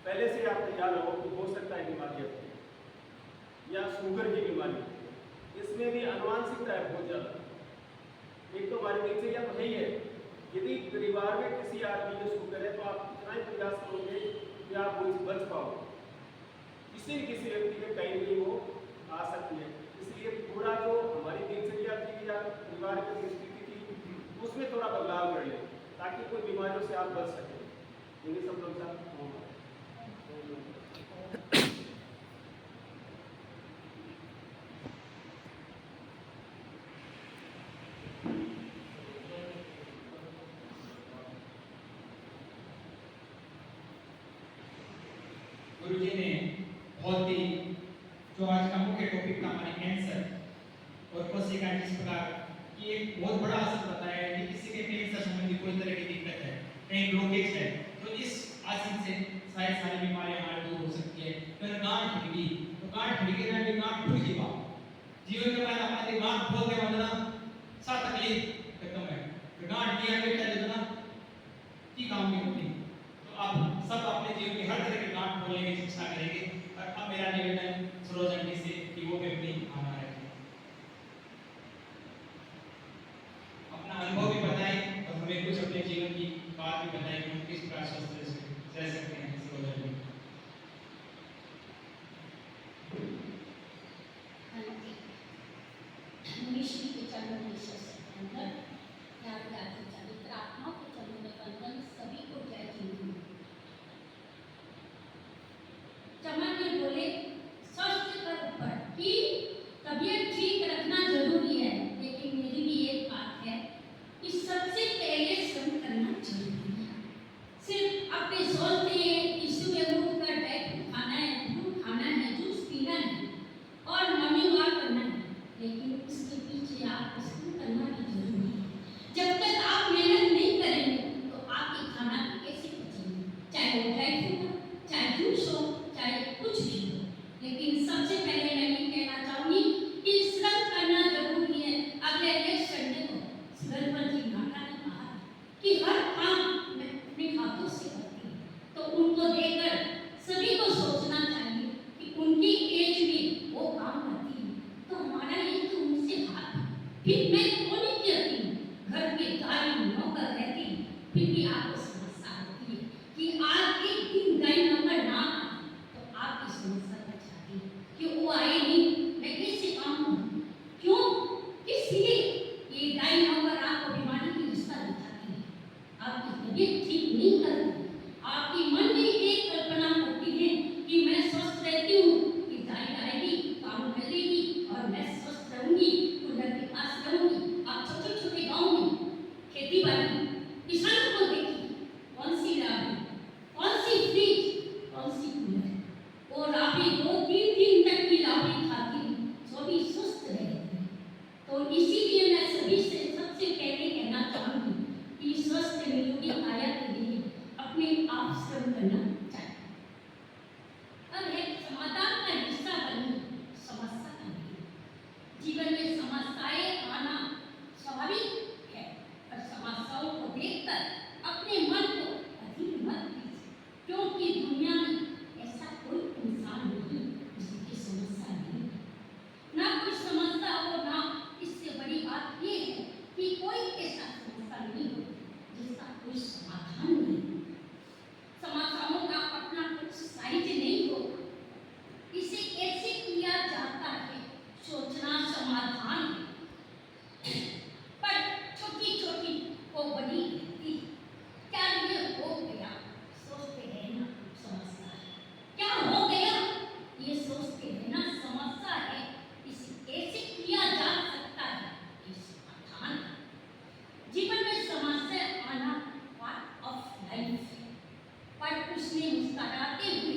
पहले से आप तैयार रहो कि हो सकता है बीमारी आपकी या शुगर की बीमारी, इसमें भी अनुमानसिकता है बहुत ज़्यादा। एक तो हमारी दिनचर्या तो है ही है, यदि परिवार में किसी आदमी को शुगर है तो आप इतना ही प्रयास करोगे कि आप वो बच पाओ, किसी न किसी व्यक्ति में कहीं भी वो आ सकती है। इसलिए पूरा जो हमारी दिनचर्या थी या परिवार की परिस्थिति थी उसमें थोड़ा बदलाव कर ले ताकि कोई बीमारियों से आप बच सकें। ये सब लोग साथ गुरुजी ने बहुत ही जो आज का मुख्य टॉपिक था हमारे कैंसर और कोशिका जिस प्रकार की एक बहुत बड़ा असर बताया है कि किसी के कैंसर संबंधी कोई तरह की दिक्कत है, कहीं ब्लॉकेज है, तो इस आसन से शायद सारी बीमारियां हमारे दूर हो सकती है। अगर गांठ फट गई तो गांठ फट गई ना, गांठ फूट गई बात जीवन के बाद हमारे गांठ खोल के मतलब सा तकलीफ खत्म है, गांठ दिया बेटा जितना की काम नहीं होती। तो आप सब अपने जीवन के हर तरह के गांठ खोलने की चेष्टा करेंगे। और अब मेरा निवेदन सरोजन जी से कि वो भी अपनी भावना रखें, अपना अनुभव भी बताएं और हमें कुछ अपने जीवन की बात भी बताएं कि हम किस प्रकार स्वस्थ रह सकते हैं। सरोजन जी मनुष्य के चरणों में अंदर ज्ञान जाति चरित्र आत्मा के चरणों में बंधन सभी को जय हिंद। चमन ने बोले स्वस्थ कर ऊपर कि तबीयत ठीक रखना जरूरी है, लेकिन मेरी भी एक बात है कि सबसे पहले श्रम करना जरूरी है। सिर्फ अपने सोचते हैं कि सुबह उठकर बैठ खाना है, दूध खाना है, जूस पीना है और मॉर्निंग वॉक करना है, लेकिन उसके पीछे आपको श्रम करना भी जरूरी है। जब तक आप मेहनत नहीं करेंगे तो आपके खाना कैसे पचेंगे, चाहे वो ड्राई फ्रूट हो, चाहे जूस हो, चाहे कुछ भी हो। लेकिन सबसे पहले मैं ये कहना चाहूंगी कि श्रम करना जरूरी है। अगले नेक्स्ट संडे को सुरेंद्र जी नाटा ने कहा कि हर काम मैं अपने हाथों से करती हूँ, तो उनको देखकर सभी को सोचना चाहिए कि उनकी एज में वो काम करती है तो हमारा ये तो उनसे हाथ है। फिर मैं कौन ही कहती हूँ, घर में गाय नौकर रहती हूँ, फिर भी आपको समस्या होती है कि आज एक दिन गाय नौकर ना आए तो आपकी समस्या बढ़ जाती है कि वो आए नहीं, मैं कैसे काम करूँ, क्यों, इसलिए ये गाय नौकर आपको बीमारी की रिश्ता दिखाती है, आपकी तबीयत ठीक नहीं करती। आपकी मन में एक कल्पना होती है कि मैं स्वस्थ रहती हूँ कि गाय आएगी, काम करेगी और मैं स्वस्थ रहूंगी, कूलर के पास रहूंगी। आप छोटे छोटे गाँव में खेती बाड़ी किसानों को देखिए, कौन सी राबड़ी, कौन सी फ्रिज, कौन सी कूलर, और राबड़ी 2-3 दिन तक की राबड़ी खाती है, जो भी स्वस्थ रहती है। तो इसीलिए मैं सभी से सबसे पहले कहना चाहूंगी कि स्वस्थ निरोगी काया के लिए अपने आप श्रम करना चाहिए। अब एक समाधान का हिस्सा बनिए, समस्या का नहीं। जीवन में समस्याएं आना स्वाभाविक है, पर समस्याओं को देखकर अपने मन को अधीर मत कीजिए, क्योंकि दुनिया में ऐसा कोई इंसान नहीं जिसकी समस्या नहीं है। ना कोई समस्या हो, ना इससे बड़ी बात ये है कि कोई ऐसा समस्या नहीं हो जिसका कोई समाधान नहीं हो। समस्याओं का अपना कुछ साइज नहीं हो, इसे कैसे किया जाता है सोचना समाधान है, पर छोटी छोटी को बड़ी रहती है। क्या ये हो गया सोचते रहना समस्या है, क्या हो गया ये सोचते रहना समस्या है, इसे कैसे किया जा सकता है ये समाधान है। जीवन में समस्या आना पार्ट ऑफ लाइफ है, पर उसमें मुस्कुराते हुए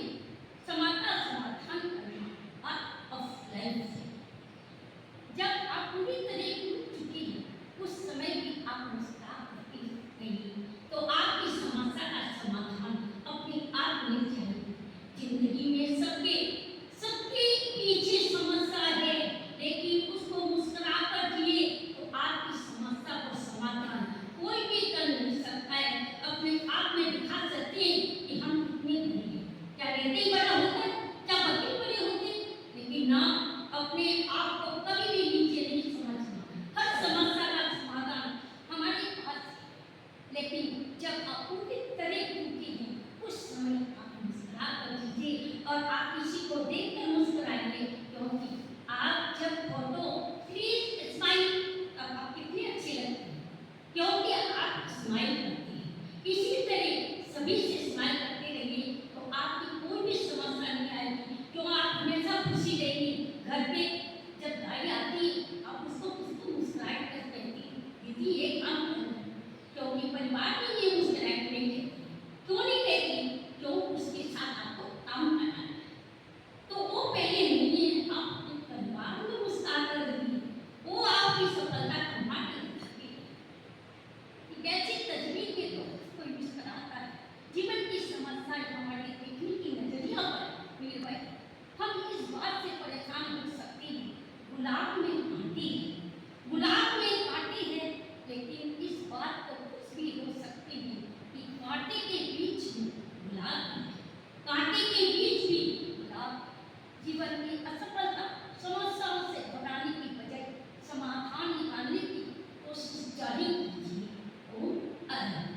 समाधान करना पार्ट ऑफ लाइफ है। जब आप पूरी तरह टूट चुके हैं उस समय भी आप मुस्कुरा करके रहिए, तो आपकी समस्या का समाधान अपने आप मिल जाएगा। जिंदगी में सबके आज हमारी देखने की नजरिया पर मेरे भाई हम इस बात से परेशान हो सकते हैं, गुलाब में कांटे हैं, गुलाब में कांटे हैं, लेकिन इस बात को खुश भी हो सकते हैं कि कांटे के बीच में गुलाब है, कांटे के बीच भी गुलाब है। जीवन में असफलता समस्याओं से घबराने की बजाय समाधान निकालने की कोशिश जारी कीजिए। ओम अरहम।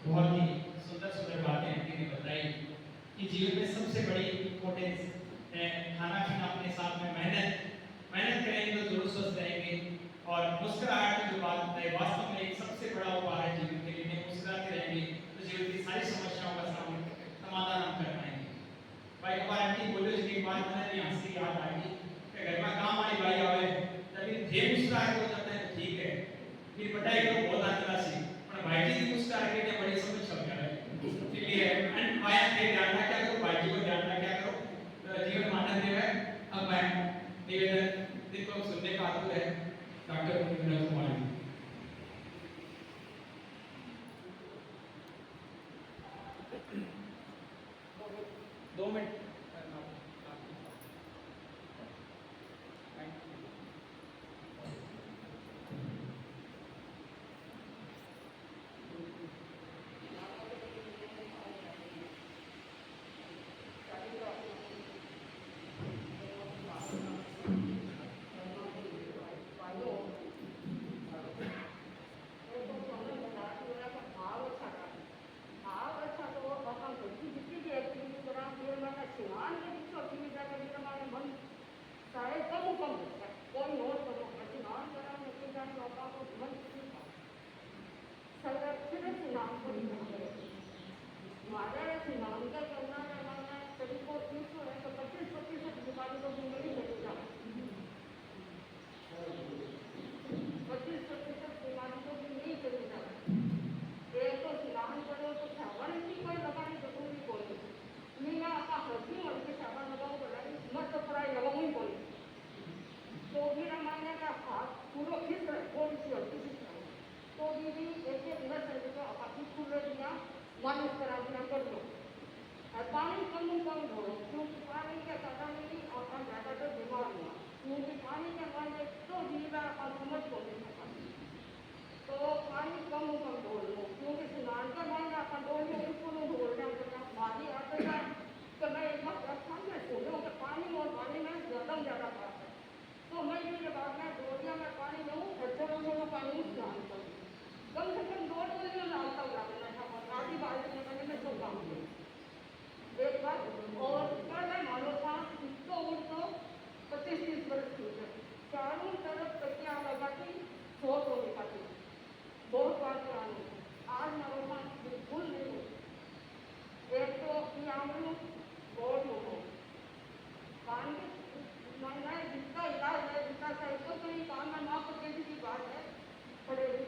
बहुत ही सुंदर सुंदर बातें आंटी ने बताई कि जीवन में सबसे बड़ी इम्पोर्टेंस है खाना पीना, अपने साथ में मेहनत करेंगे तो जरूर स्वस्थ रहेंगे। और मुस्कुराहट की जो बात बताई, वास्तव में एक सबसे बड़ा उपाय है जीवन के लिए। मुस्कुराते रहेंगे तो जीवन की सारी समस्याओं का समाधान हम कर पाएंगे। भाई हमारे आंटी बोले जी एक बात मैंने यहाँ से याद आ गई कि घर में काम वाली भाई आवे जब थे मुस्कुराहट हो जाता है तो ठीक है, फिर पढ़ाई को बहुत आनंद से पर भाई जी की मुस्कुराहट के बड़ी समस्या हो जाए। इसलिए एंड आया के ध्यान रखा करो, भाई जी को ध्यान रखा करो, जीवन में आनंद है। अब मैं निवेदन देखो सुनने का आतुर है डॉक्टर विनोद कुमार जी। 2 मिनट पानी कम ढोलो, क्योंकि पानी के कारण ही अपन ज़्यादातर बीमार हुआ, क्योंकि पानी के माने तो जीवा और समझ को नहीं सकता। तो पानी कम ढोलो, क्योंकि स्नान के माने अपन ढोलो उसको नहीं ढोलना पड़ता। पानी आता है तो मैं एक बार रखा मैं सोचूं कि पानी और पानी में ज़्यादा फर्क है। तो मैं ये बात में डोलिया में पानी लूँ, अच्छा पानी स्नान करूँ, कम से कम 2 डोलियाँ डालता हूँ लगना था, आधी बाल्टी में मैंने मैं सब काम किया एक बार। और पर मैं मानो था इसको उनको 25-30 वर्ष की है, चारों तरफ तकिया लगा के सो निकाली, बहुत बार पुरानी। आज मानो था बिल्कुल नहीं हो। एक तो आमरू बहुत हो कान मैं जिसका इलाज है जिसका साइको तो ये काम में माफ करके की बात है पड़ेगी।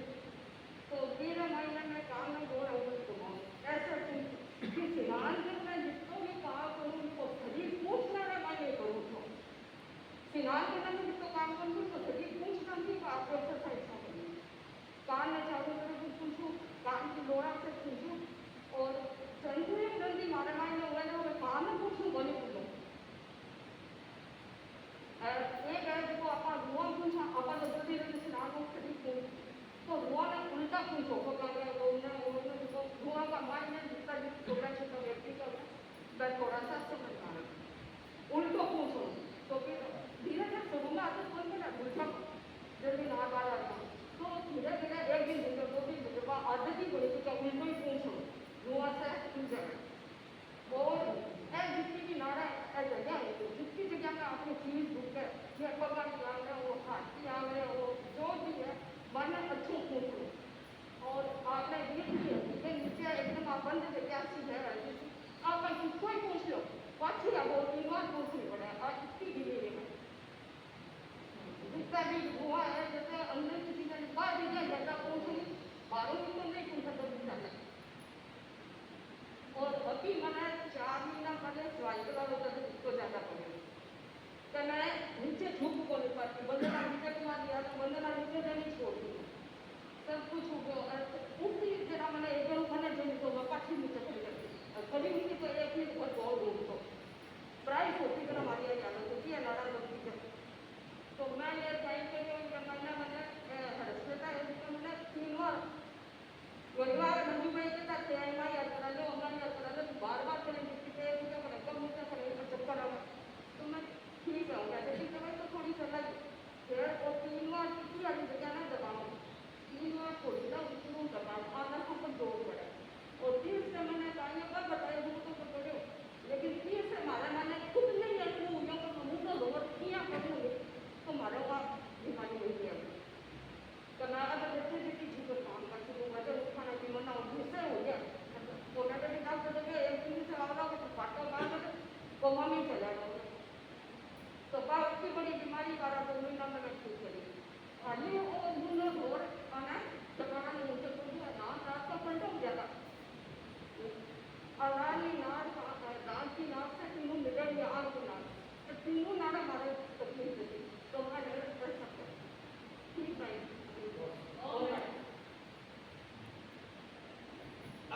तो 13 महीने में काम में 2 रंग घुमाऊँ ऐसा स्नान जब मैं जिसको भी कहा करूँ उनको शरीर पूछना है, मैं नहीं करूँ तो स्नान करना मैं जिसको काम करूँ तो शरीर पूछना भी आपको एक्सरसाइज करूँ, कान में चारों तरफ पूछूँ, कान की लोड़ा से पूछूँ और संतुलित जल्दी मारे मारने हुए ना मैं कान में पूछूँ बोले पूछूँ एक है जिसको अपन रुआ पूछा अपन जल्दी जल्दी स्नान को शरीर पूछ तो रुआ ने उल्टा पूछो को कर जिसको रुआ का मान में जिसका छोटा छोटा व्यक्ति का मैं थोड़ा सा समझ आ रहा उल्टो पूछो तो फिर धीरे धीरे सुनूंगा तो कौन मेरा उल्टा जल्दी ना बात आता तो धीरे धीरे एक दिन दूसरे 2 दिन दूसरे बाद आदत ही बोले तो उल्टो ही पूछो रुआ से पूछ और जितनी भी नारा जगह है जितनी जगह में आपने चीज ढूंढ कर ये पकड़ के आ रहे वो खाती आ रहे वो जो भी है मन अच्छे पूछो। और आपने ये नीचे एकदम आप बंद जगह चीज है आप किसको ही पूछ लो पाछी अब 3 बार पूछनी पड़े और कितनी ढीली है जिसका भी हुआ है जैसे अंदर किसी ने बाहर जगह ज्यादा पूछनी बाहरों में तो नहीं पूछ सकता दूसरा। और अभी मैंने 4 महीना पहले स्वाइकला होता था उसको ज़्यादा पड़े तो मैं नीचे झुक को नहीं पाती, बंदना नीचे कुमार दिया तो बंदना नीचे नहीं छोड़ती मैं किसी वाली जगह ना दबाऊँ, तीन बार थोड़ी ना उसको दबाऊँ और ना हमको जोर पड़े। और फिर से मैंने कहा ये कब बताया मुझको तो करो, लेकिन फिर से हमारा मैंने खुद नहीं अपने उंगलियों को मुंह में रोक किया करूँगी तो हमारे वहाँ बीमारी हुई है। तो मैं अगर जैसे भी किसी को काम करती हूँ मैं तो खाना पीना ना उससे हो गया छोटा का किताब कर देंगे एक दिन से आऊँगा तो फाटो बाहर कोमा में चला जाऊँगा। तो बाप की बड़ी बीमारी का तो महीना में ठीक करी अन्य और मुन्ना घोर आना लगाना नहीं मुझे तो ना रात का पलटा हो जाता अलानी नाक दांत की नाक से तीनों मिडल में आग की नाक तो तीनों नाक हमारे तकलीफ देती तो हमारे कर सकते ठीक है।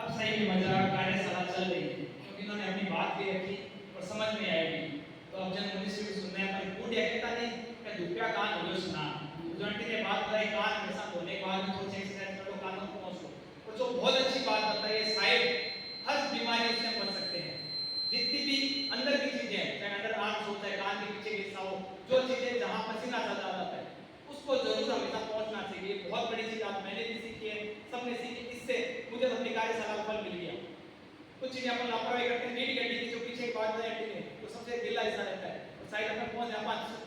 अब सही में मजाक कार्यशाला चल रही है क्योंकि इन्होंने अपनी बात भी रखी और समझ में आएगी। तो अब जन मनुष्य भी सुनना है पर बूढ़ कहता नहीं कि दुपया कान हो सुना जंटी ने बात बताई कान हमेशा होने के बाद थोड़ी सी एक्सरसाइज करो कानों को पहुंचो और जो बहुत अच्छी बात बताई है शायद हर बीमारी से बच सकते हैं। जितनी भी अंदर की चीजें हैं चाहे अंडर आर्म्स होता है कान के पीछे हिस्सा हो जो चीजें जहां पसीना चला जाता है उसको जरूर हमेशा पहुंचना चाहिए। बहुत बड़ी चीज आप मैंने भी सीखी है सबने सीखी इससे मुझे तो अपनी कार्यशाला फल मिल गया। कुछ चीजें अपन लापरवाही करते हैं रीढ़ की हड्डी की जो पीछे एक बात है हड्डी में वो सबसे ढीला हिस्सा रहता है और शायद अपन पहुंच जाए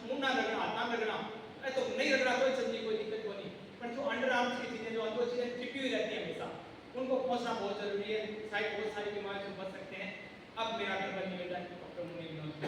मुंह ना रगड़ना हाथ ना रगड़ना अरे तो नहीं रगड़ा कोई चीज कोई दिक्कत को नहीं पर जो अंडर आर्म्स की चीजें जो अंदर चीजें चिपकी हुई रहती है हमेशा उनको पहुंचना बहुत जरूरी है। शायद बहुत सारी बीमारियों से बच सकते हैं। अब मेरा कर्तव्य निवेदन है डॉक्टर मुनीर विनोद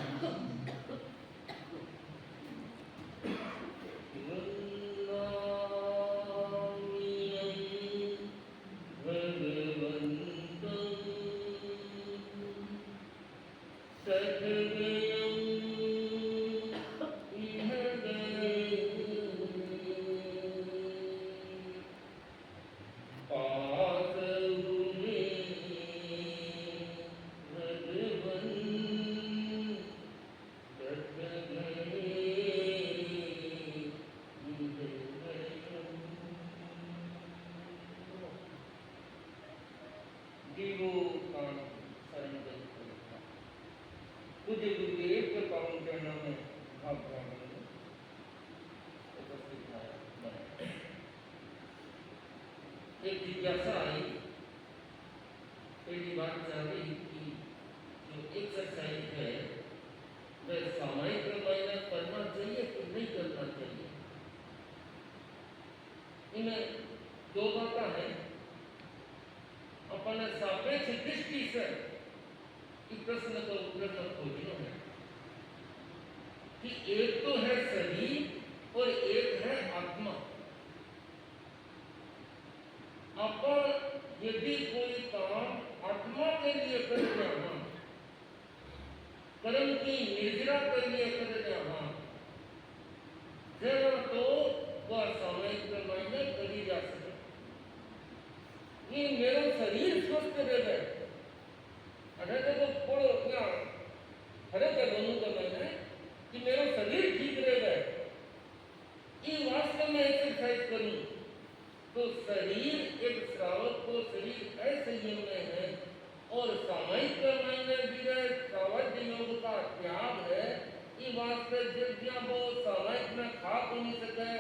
पूज्य गुरुदेव के पावन चरणों में भाव उपस्थित एक जिज्ञासा आई। पहली बात चाह रही कि जो एक्सरसाइज है वह सामायिक रमायण करना चाहिए कि नहीं करना चाहिए। इनमें दो बातें हैं। अपन सापेक्ष दृष्टि से प्रश्न का उत्तर का खोजना है कि एक तो है शरीर और एक है आत्मा। अपन यदि कोई काम आत्मा के लिए कर रहे हैं कर्म की निर्जरा के लिए कर रहे हैं जरा तो वह सामायिक मायने करी जा सके कि मेरा शरीर स्वस्थ रहे अरे तो थोड़ो क्या हरे के दोनों का मैंने कि मेरा शरीर ठीक रहेगा कि वास्तव में एक्सरसाइज करूं तो शरीर एक श्रावक को शरीर असंयम में है और सामायिक मायने भी है श्रावक योग का त्याग है कि वास्तव जब वो सामायिक में खा को नहीं सके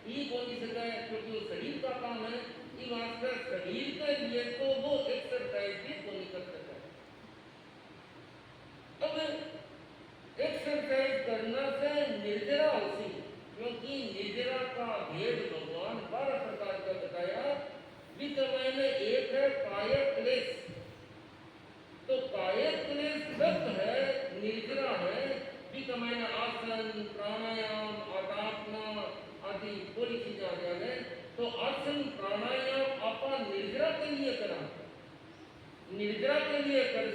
पी को नहीं सके क्योंकि वो शरीर का काम है कि वास्तव शरीर के लिए तो वो एक्सरसाइज भी को नहीं कर सकता। अब एक्सरसाइज करना से निर्जरा होती क्योंकि निर्जरा का भेद भगवान 12 प्रकार का बताया। वित्त मैंने एक है काय क्लेश तो काय क्लेश सब है निर्जरा है। वित्त मैंने आसन प्राणायाम आत्मा आदि पूरी चीजें आ जाए तो आसन प्राणायाम अपन निर्जरा के लिए करा निर्जरा के लिए कर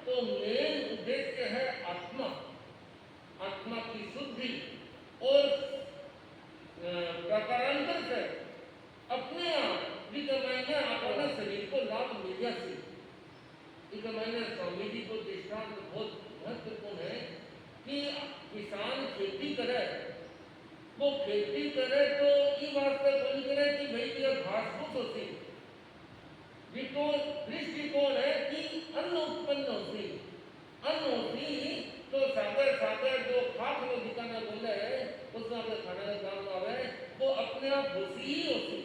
तो मेन उद्देश्य है आत्मा आत्मा की शुद्धि और प्रकारांतर से अपने आप मैंने अपना शरीर को लाभ मिल जाती। मैंने स्वामी जी को दृष्टांत बहुत महत्वपूर्ण है कि किसान खेती करे वो खेती करे तो ये वास्ते बोली करे कि भाई यह घास फूस होती दृष्टिकोण है कि अन्न उत्पन्न होती अन्न होती तो सागर सागर जो खाक लोग दिखाने बोले उसमें अपने खाने का काम आवे वो अपने आप होती ही होती।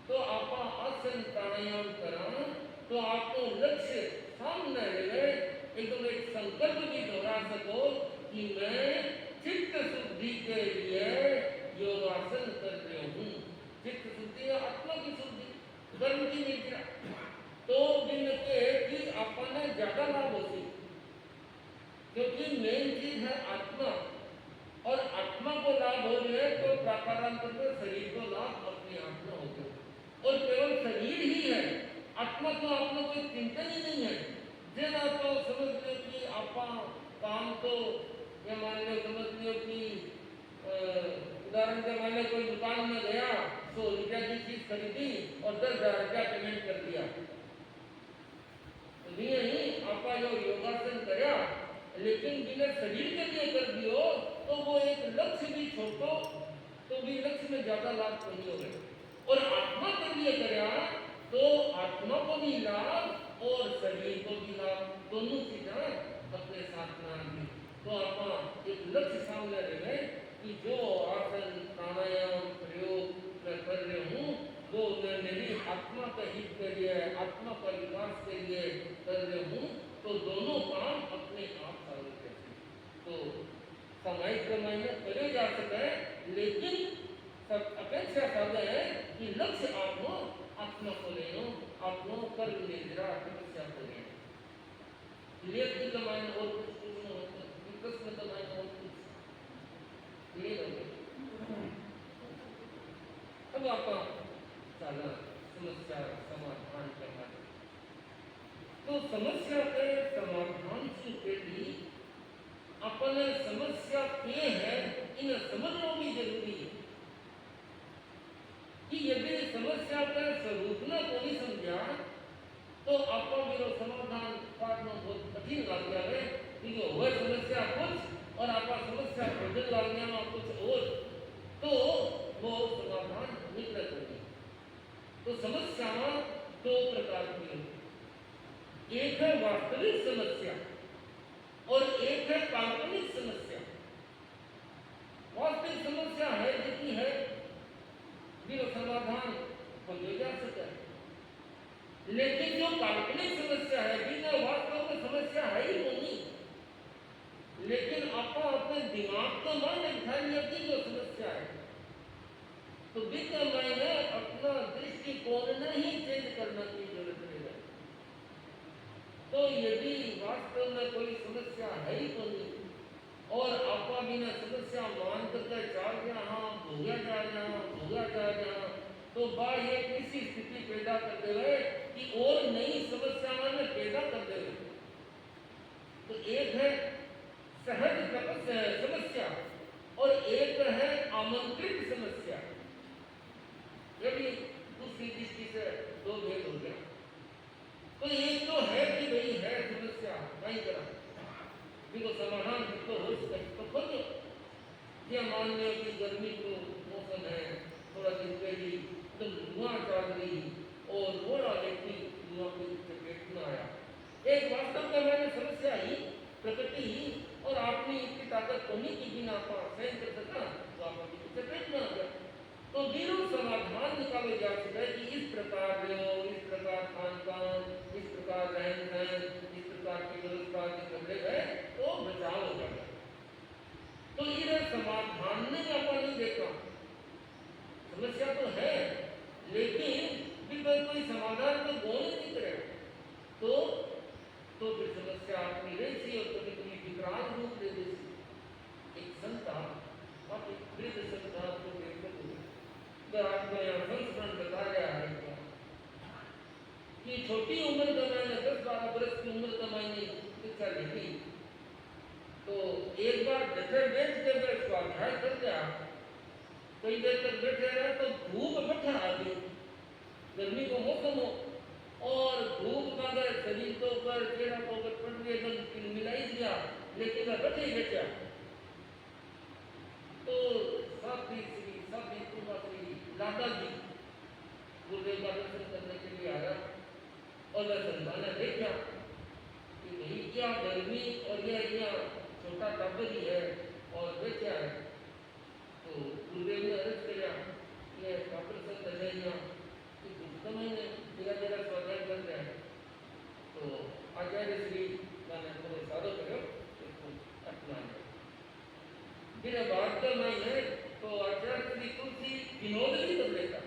तो आप आसन प्राणायाम करा तो आपको लक्ष्य सामने रहे, एकदम एक संकल्प भी दोहरा सको कि मैं चित्त शुद्धि के लिए योगासन कर रही हूँ। चित्त शुद्धि या आत्मा की शुद्धि, कर्म की निद्रा। तो दिन के चीज अपने ज्यादा लाभ होती, क्योंकि मेन चीज है आत्मा, और आत्मा को लाभ हो रहे तो प्राकारांतर में शरीर को लाभ अपने आप में होते, और केवल शरीर ही है, आत्मा तो आपने कोई चिंतन ही नहीं है। जिन आप समझ लो कि आप काम तो ये मान लो समझ लो कि उदाहरण के माने कोई दुकान में गया, 100 रुपया की चीज खरीदी और 10,000 रुपया पेमेंट कर दिया, नहीं आप जो योगासन करा लेकिन बिना शरीर के लिए कर दियो तो वो एक लक्ष्य भी छोटो तो भी लक्ष्य में ज्यादा लाभ नहीं हो गए, और आत्मा के लिए करा तो आत्मा को भी लाभ और शरीर को भी लाभ, दोनों चीजें अपने साथ में आएंगी। तो आप एक लक्ष्य सामने रहे कि जो आसन प्राणायाम प्रयोग मैं कर रही हूँ वो मैं मेरी आत्मा के हित के लिए, आत्मा का विकास के लिए कर रही हूँ, तो दोनों काम अपने आप सामने रहते। तो सामायिक मायने करे जा सके, लेकिन सब अपेक्षा कर है कि लक्ष्य आपको आत्मा को ले लो, आपको कर्म निद्रा तपस्या को ले लो। लेकिन के मायने और कुछ पूछना हो तो विकल्प के मायने और कुछ ले लो। अब आप साला समस्या समाधान करना, तो समस्या के समाधान से पहले अपने समस्या के है इन समझना भी जरूरी है कि यदि समस्या का स्वरूप न कोई समझा तो आपको मेरा समाधान पाना बहुत कठिन लग जाए, क्योंकि वह समस्या कुछ और आपका समस्या खोजने लगने में कुछ और, तो वो समाधान निकल जाएगी। तो समस्या दो प्रकार की है, एक है वास्तविक समस्या और एक है काल्पनिक समस्या। वास्तविक समस्या है जितनी है जो समाधान खोजा जा सकता है, लेकिन जो काल्पनिक समस्या है जिसमें वास्तव में समस्या है ही नहीं, लेकिन आपको अपने दिमाग को मन दिखा लिया कि जो समस्या है, तो विद्या मैंने अपना दृष्टिकोण नहीं चेंज करने की जरूरत है। तो यदि वास्तव में कोई समस्या है ही तो नहीं और आपका बिना समस्या मान करके चाल गया, हाँ भोगा जा रहा, तो बाह्य किसी स्थिति पैदा कर देवे कि और नई समस्या में पैदा कर देवे। तो एक है सहज समस्या और एक है आमंत्रित समस्या, यदि दूसरी दृष्टि से दो भेद हो गया। तो एक तो है कि भाई है समस्या नहीं करा, देखो समाधान तो हो सके तो खोजो। क्या मान लो कि गर्मी को मौसम है, थोड़ा दिन पहले तो धुआं चल रही और थोड़ा व्यक्ति धुआं को चपेट में आया, एक वास्तव में मैंने समस्या ही प्रकृति ही और आपने इतनी ताकत होने की बिना आप सहन कर सका तो आप अपनी चपेट में आ गया। तो बिना समाधान निकाले जा सके कि इस प्रकार खान पान, इस प्रकार रहन सहन, इस प्रकार की व्यवस्था निकले गए तो बचाव हो जाएगा। तो ये समाधान ने अपन नहीं देखा, समस्या तो है लेकिन फिर कोई समाधान तो बोल नहीं करेगा, तो फिर समस्या अपनी रहती और कभी कभी विकराल रूप ले देती। एक संता और एक वृद्ध संता को देखकर आपको यह संस्करण बताया है कि छोटी उम्र का मैंने 10-12 वर्ष की उम्र का मैंने शिक्षा ली, तो एक बार जैसे बैठ के मैं स्वाध्याय कर गया, कई देर तक बैठे रहे तो धूप बैठा आ गई, गर्मी को मौसम हो और धूप का शरीर के ऊपर चेहरा के ऊपर पड़ गया, एकदम मिलाई दिया, लेकिन मैं बैठे ही बैठा। तो साथी दादाजी गुरुदेव का दर्शन करने के लिए आया और संता ने देखा कि नहीं क्या गर्मी और यह छोटा टाबर ही है और बैठा है, तो तो गुरुदेव ने अर्ज किया कि डॉक्टर संत अजय कि समय ने धीरे धीरे स्वाध्याय बन जाए तो आचार्य श्री मैंने थोड़े सारों करो इसको अपनाने फिर बात का नहीं है तो आचार्य श्री तुलसी विनोद भी कर लेता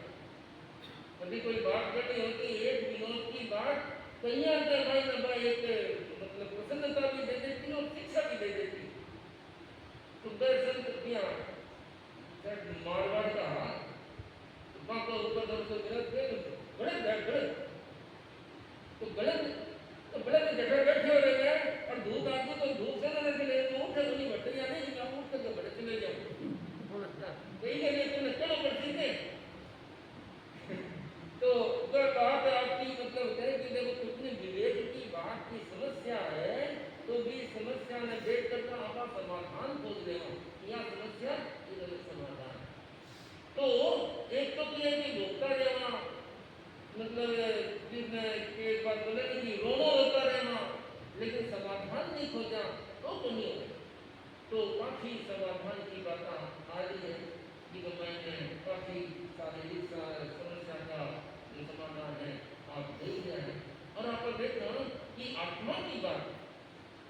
कभी कोई बात करनी होती एक विनोद की बात कहीं आकर भाई ना भाई एक मतलब प्रसन्नता भी दे देती और शिक्षा भी दे देती तो दर्शन किया मारवाड़ का वहाँ को ऊपर से गलत गलत गलत तो गलत जगह बैठे हो रहे हैं और धूप आती तो धूप से ना चले तो उठे तो नहीं बैठे या नहीं मैं उठ करके बैठे चले जाऊँ कहीं के लिए तुमने चलो पड़ती थे तो अगर बात आपकी मतलब है कि देखो कितनी विवेक की बात की समस्या है तो भी समस्या में देख करके आपका समाधान खोज लेना यह समस्या इधर समाधान तो एक तो ये कि भोगता रहना मतलब जिसमें एक बात बोले कि रोना होता रहना लेकिन समाधान नहीं खोजा तो नहीं हो तो काफी समाधान की बात आ रही है कि मैंने काफी शारीरिक समस्या का जो समाधान है आप देख रहे हैं और आप देखना कि आत्मा की बात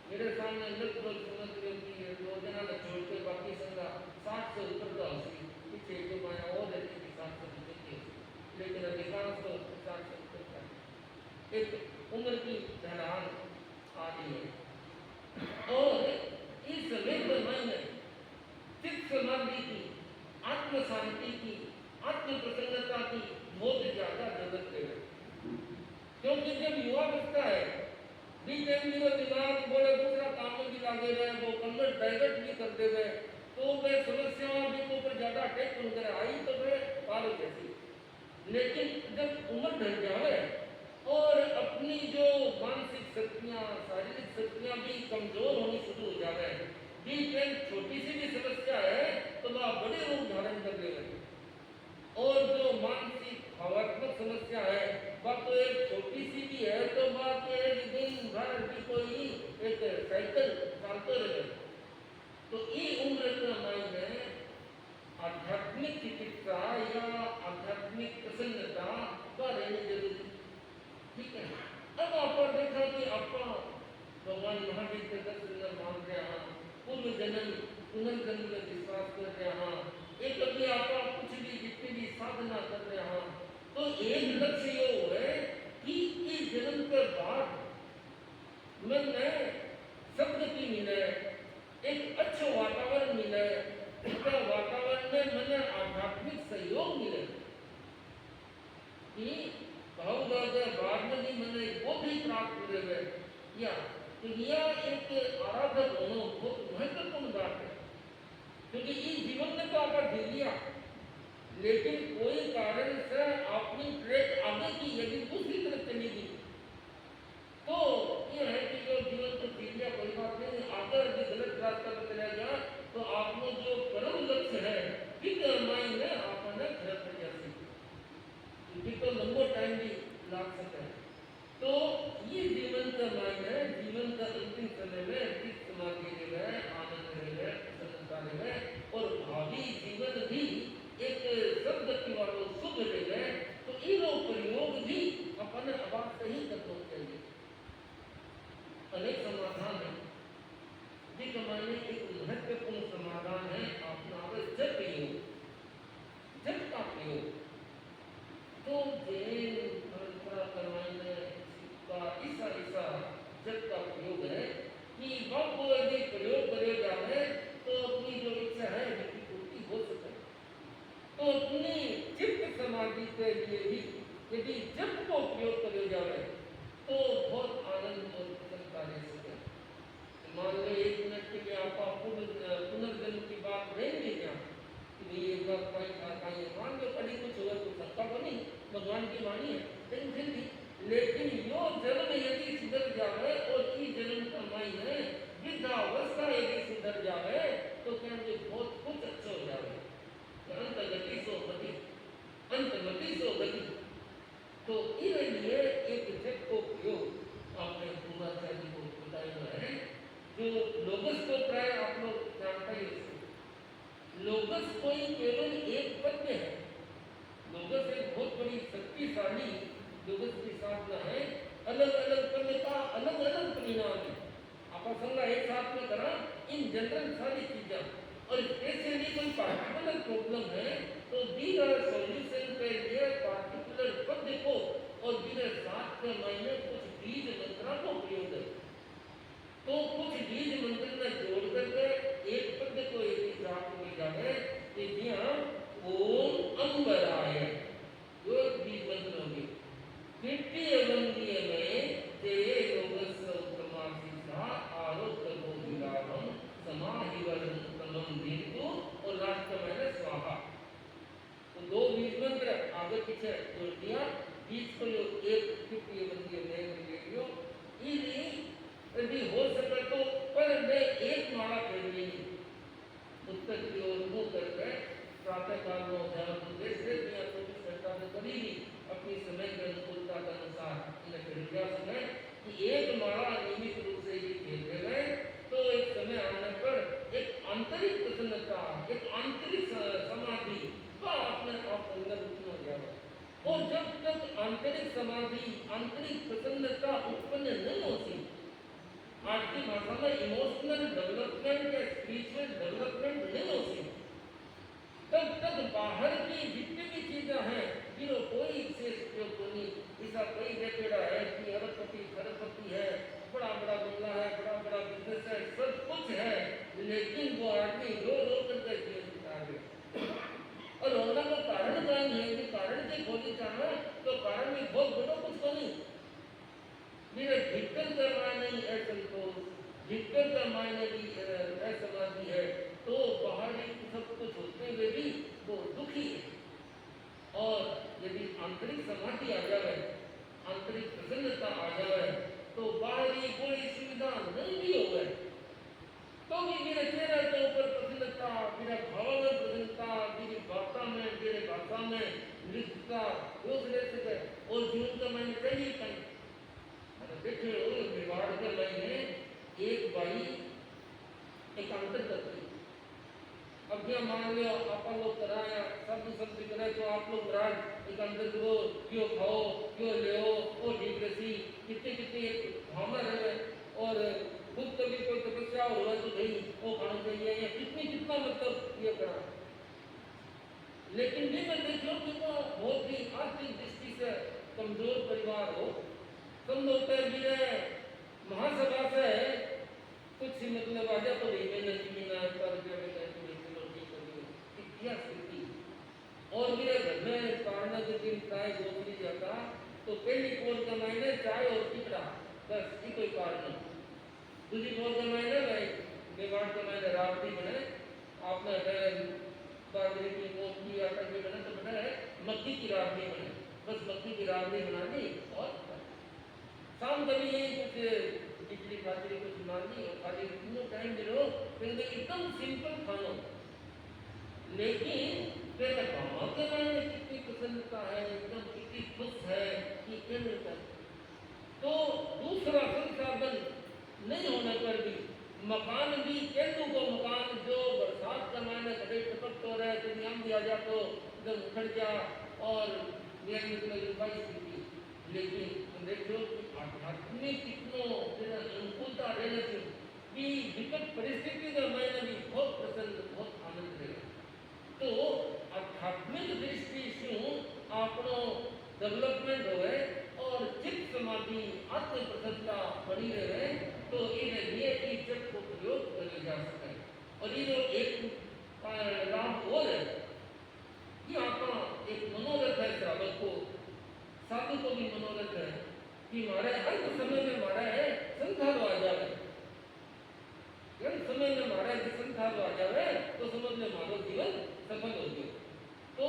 मेरे सामने लगभग समझ लो कि योजना ने छोड़ के बाकी संगा 60 से ऊपर का उसकी पीछे जो माया और रहती थी 60 से नीचे की लेकिन अधिकांश तो 60 से ऊपर का एक उम्र की ढलान आ रही है और इस समय में चित्त समाधि की आत्म शांति की आत्म प्रसन्नता की बहुत ज्यादा जरूरत है क्योंकि जब युवा बचता है बीते दिमाग बोले दूसरा काम में भी लागे गए वो कन्वर्ट डाइवर्ट भी करते गए तो वे समस्याओं भी को ऊपर ज्यादा अटैक कर आई तो वे पार जैसी लेकिन जब उम्र ढल जाए और अपनी जो मानसिक शक्तियां शारीरिक शक्तियां भी कमजोर होनी शुरू हो जाए भी छोटी सी भी समस्या है तो वह बड़े रूप धारण कर लेगा और जो मानसिक भावात्मक समस्या है वह तो एक छोटी सी भी है तो वह तो एक दिन भर की कोई एक साइकिल चलते रहे तो ये उम्र में आध्यात्मिक चिकित्सा या आध्यात्मिक प्रसन्नता का रहनी जरूरी ठीक है अब आप देखा कि आप भगवान महावीर के दर्शन मान रहे हैं पूर्व जन्म पुनर्जन्म में विश्वास कर रहे हैं एक अभी आप कुछ भी जितनी भी साधना कर रहे हैं तो एक लक्ष्य ये है कि इस जन्म के बाद मैंने सदगति मिले एक अच्छा वातावरण मिले उसका वातावरण में मैंने आध्यात्मिक सहयोग मिले कि बाद में भी मैंने वो भी प्राप्त करे हुए या तो यह एक आराधक होना बहुत महत्वपूर्ण बात है क्योंकि इस जीवन में तो आप जी लिया लेकिन कोई कारण से अपनी ट्रैक आगे की यदि दूसरी तरफ चली गई तो यह है कि जो जीवन को जी लिया कोई बात नहीं अगर भी गलत रास्ता पर चला गया तो आपने जो परम लक्ष्य है फिर माइंड में आपने घर पर जैसे क्योंकि तो लंबा टाइम भी लग सकता है तो ये जीवन का माइंड है जीवन का अंतिम समय में ठीक समाधि है आनंद है प्रसन्नता है और भावी जीवन भी एक सदगति वालों शुभ है तो इनो प्रयोग भी अपन आवाज से ही करना चाहिए अनेक समाधान है जिसका मायने एक महत्वपूर्ण समाधान है अपना जब प्रयोग जब का प्रयोग तो जैन परंपरा करवाने का ऐसा जब का प्रयोग है कि वह को यदि प्रयोग करे जाए तो अपनी जो इच्छा है उसकी पूर्ति हो सके तो अपनी चित्त समाधि के लिए भी यदि जब को प्रयोग करे जाए तो बहुत आनंद और प्रसन्नता रह सके मान लो 1 मिनट के लिए आपका पुनर्जन्म की बात रह नहीं गया कि ये बात कहीं मान लो कभी कुछ हुआ तो सकता बनी भगवान की वाणी है लेकिन फिर भी लेकिन यो जन्म यदि सुधर जाए और ई जन्म कमाई है वृद्धावस्था यदि सुधर जाए तो क्या बहुत कुछ अच्छा हो जाए अंतगति सो गति तो इसलिए एक जग को प्रयोग आपने पूर्वाचार्य को बताया है जो लोगस को प्राय आप लोग जानते ही लोगस कोई केवल एक पद्य है। लोगस एक बहुत बड़ी शक्तिशाली लोगस की साधना है। अलग अलग पद्य का अलग अलग परिणाम है। आप संगा एक साथ में करा इन जनरल सारी चीजें और स्पेशली कोई पार्टिकुलर प्रॉब्लम है तो दी आर सॉल्यूशन पे ये पार्टिकुलर पद्य को और मेरे साथ के महीने कुछ बीज मंत्रा को प्रयोग है। तो कुछ बीज मंत्र में जोड़ करके एक पद्य को एक हिसाब में जाने कि यहाँ ओम अंबराय जो बीज मंत्र होंगे। तृतीय वंदीय में तेरे लोगस उत्तमासीसा आरोग्य बोधिलाभम समाहिवरण उत्तमम दीर्घो और लास्ट का मैंने स्वाहा। तो दो बीज मंत्र आगे पीछे जोड़ दिया। बीज को जो एक तृतीय वंदीय में ले लियो इन्हीं यदि हो सके तो पर मैं एक माला फेर लेंगे उत्तर की ओर मुंह करके प्रातः काल में ध्यान उद्देश्य से दिया तो सरकार ने कभी भी अपनी समय के अनुकूलता के अनुसार इन्हें प्रयास में कि एक माला नियमित रूप से ये खेलते गए तो एक समय आने पर एक आंतरिक प्रसन्नता एक आंतरिक समाधि का अपने आप अंदर उत्पन्न हो जाएगा। और जब तक आंतरिक समाधि आंतरिक प्रसन्नता उत्पन्न नहीं होती आज की भाषा में इमोशनल डेवलपमेंट या स्पिरिचुअल डेवलपमेंट नहीं होती तब तक बाहर की जितनी भी चीजें हैं जिन्हों कोई विशेष उपयोग नहीं। ऐसा कोई देखा है कि अरबपति खरबपति है बड़ा बड़ा बंगला है बड़ा बड़ा बिजनेस है सब कुछ है लेकिन वो आदमी रो रो करके जीवन बिता रहे और रोना का कारण क्या नहीं है कि कारण से खोजी जाना तो कारण में बहुत बड़ा कुछ तो नहीं। मेरे भीतर का मायने नहीं है संतोष भीतर का मायने भी असमाधि है तो बाहर सब कुछ होते हुए भी वो दुखी है। और यदि आंतरिक समाधि आ जाए आंतरिक प्रसन्नता आ जाए तो बाहरी कोई सुविधा नहीं भी हो गए तो भी मेरे चेहरे के ऊपर प्रसन्नता मेरे भाव में प्रसन्नता मेरी वार्ता में मेरे भाषा में नृत्यता दूसरे से और जीवन का मैंने चाहिए कहीं देखिए विवाह के महीने एक बाई एकांतर करती अब क्या मान लो आप लोग कराया सब करे तो आप लोग राज एकांतर करो क्यों खाओ क्यों ले ओ ठीक रसी कितने कितने भावना रहे और खुद कभी कोई तपस्या हुआ तो नहीं वो खाना चाहिए या कितना मतलब ये करा। लेकिन भी मैं देखो कि वो बहुत ही आर्थिक दृष्टि से कमजोर परिवार हो समझौते मेरे महासभा से कुछ मतलब आ जाए तो नहीं क्या स्थिति और मेरे घर में कारण के दिन चाय गोली जाता तो पहली कोर का महीने चाय और टिकड़ा बस ये कोई कारण दूसरी कोर का महीने भाई मेवाड़ का महीने राबड़ी बने आपने बाजरे की मोटी आटा की बने तो बना है मक्की की राबड़ी बने बस मक्की की राबड़ी बना दी और शाम कभी यही कुछ बिजली खाती कुछ मान ली और खाली तीनों टाइम दिलो फिर एकदम सिंपल खाना लेकिन फिर गाँव के बारे में कितनी प्रसन्नता है एकदम कितनी खुश है कि केंद्र तो दूसरा संसाधन नहीं होने पर भी मकान भी केंद्र को मकान जो बरसात का महीने कभी टपक तो रहे तो नियम दिया जा तो एकदम उखड़ गया और स्थिति लेकिन देखो आध्यात्मिक कितनों अनुकूलता रहने से कि विकट परिस्थिति का महीने भी बहुत प्रसन्न बहुत आनंद रहेगा। तो आध्यात्मिक दृष्टि से आपनो डेवलपमेंट होए और चित्त समाधि आत्म प्रसन्नता बनी रहे तो ये जब को प्रयोग किया जा सके। और ये जो एक लाभ और है कि आपका एक मनोरथ है श्रावक को साधु को भी मनोरथ है कि हमारे अंत समय में हमारा है संसार आ जाए समय में हमारा संसार आ जाए तो समझ में हमारा जीवन सफल हो गया। तो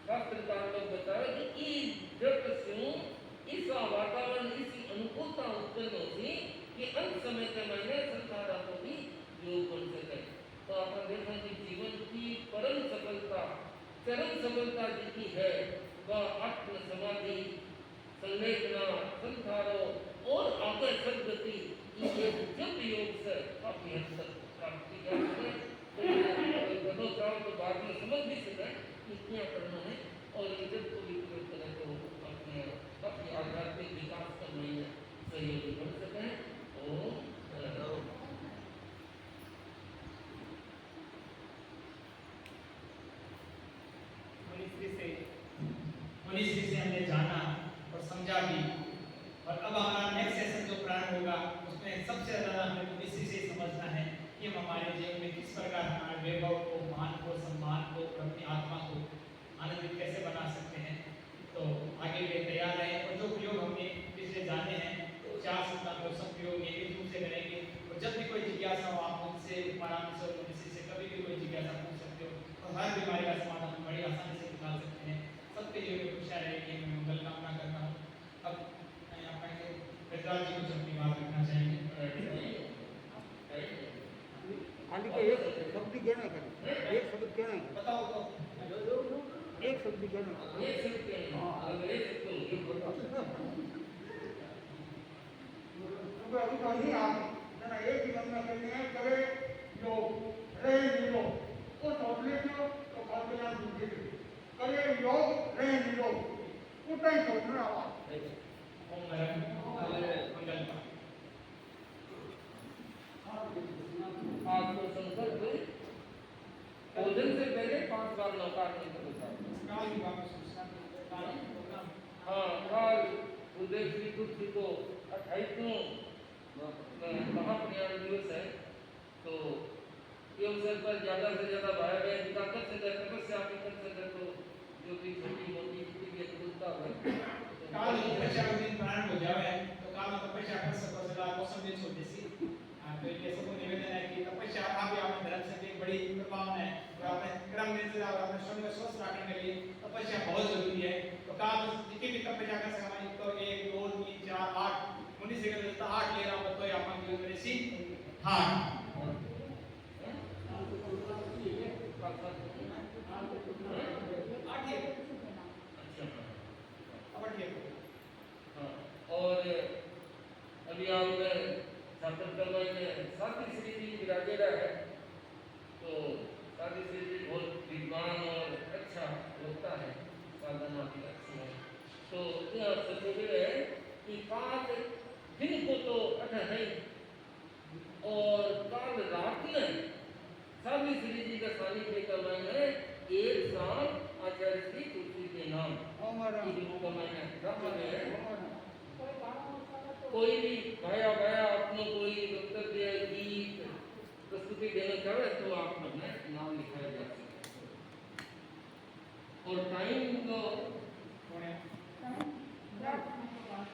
शास्त्रकार लोग बताए कि जब से इस वातावरण इसी अनुकूलता उत्पन्न होती कि अंत समय के महीने संसार को भी योग बन सके। तो आपने देखा कि जीवन की परम सफलता चरम सफलता जितनी है वह आत्म समाधि संलेखना संसारों और आगे सदगति जब योग से काफी हद तक प्राप्ति जाओ तो बाद में समझ भी सकें कि क्या करना है और इज्जत को भी प्रयोग करें तो अपने आध्यात्मिक विकास करने में सहयोगी बन सकें और मनीषी से हमने जाना और समझा भी, और अब हमारा नेक्स्ट सेशन जो प्रारंभ होगा उसमें सबसे ज़्यादा हमें मनीषी से समझना है कि हम हमारे जीवन में किस प्रकार हमारे वैभव को, मान को, सम्मान को और अपनी आत्मा को आनंदित कैसे बना सकते हैं। तो आगे के तैयार रहें और जो प्रयोग हमने पिछले जाने हैं तो 4 सप्ताह में सब प्रयोग नियमित रूप से करेंगे। और जब भी कोई जिज्ञासा हो आप मुझसे, आराम से और मनीषी से कभी भी कोई जिज्ञासा पूछ सकते हो और हर बीमारी का समाधान हम बड़ी आसानी से निकाल सकते हैं। सबके जीवन में खुशियाँ रहेगी, मैं मंगल कामना करता हूँ। अब मैं यहाँ पर प्रहलाद जी कुछ अपनी बात रखना चाहेंगे। आंटी को एक शब्द कहना है, एक शब्द कहना है, बताओ तो एक शब्द कहना है। एक सकते हैं तो अभी तो नहीं आप ना एक ही मन में कहते हैं करे योग रहे निरो वो सोचने जो तो कल्पना दूसरी करे योग रहे निरो उतना ही सोचना आवाज ओम मंगल आज तो संकल्प भोजन से पहले 5 बार नौकार नहीं करता। काल की वापस काल प्रोग्राम हाँ, काल उदय श्री तुलसी को 28वां महाप्रयाण दिवस है। तो ये अवसर पर ज़्यादा से ज़्यादा भाई बहन जितना कर सके तपस्या भी कर सके तो जो भी छोटी मोटी जितनी भी अद्भुतता है काल तपस्या का दिन प्रारंभ हो जाए तो काल तपस्या कर सको सदा मौसम दिन छोटे सी तो ये सबको निवेदन है कि तपस्या आप आपने धर्म से एक बड़ी प्रभावना है और आपने क्रम दिन से और अपने शरीर को स्वस्थ रखने के लिए तपस्या बहुत जरूरी है। तो काल जितनी भी तपस्या कर सके हमारी तो 1 2 3 4 8 19 से करता 8 ले रहा हूं तो अपन जीवन में सी हाँ और अभी आप छात्र करवाई में साथी श्री जी विराजेगा है। तो साथी श्री जी बहुत विद्वान और अच्छा होता है, साधना भी अच्छी है। तो यह सोचे है कि 5 दिन को तो अच्छा है और कल रात में साथी श्री जी का सानिध्य करवाई है 1 साल आचार्य श्री तुलसी के नाम कोई भी भाया अपने कोई वक्तव्य गीत प्रस्तुति देना चाहे तो आप अपना नाम लिखाया जा सकता है। और टाइम तो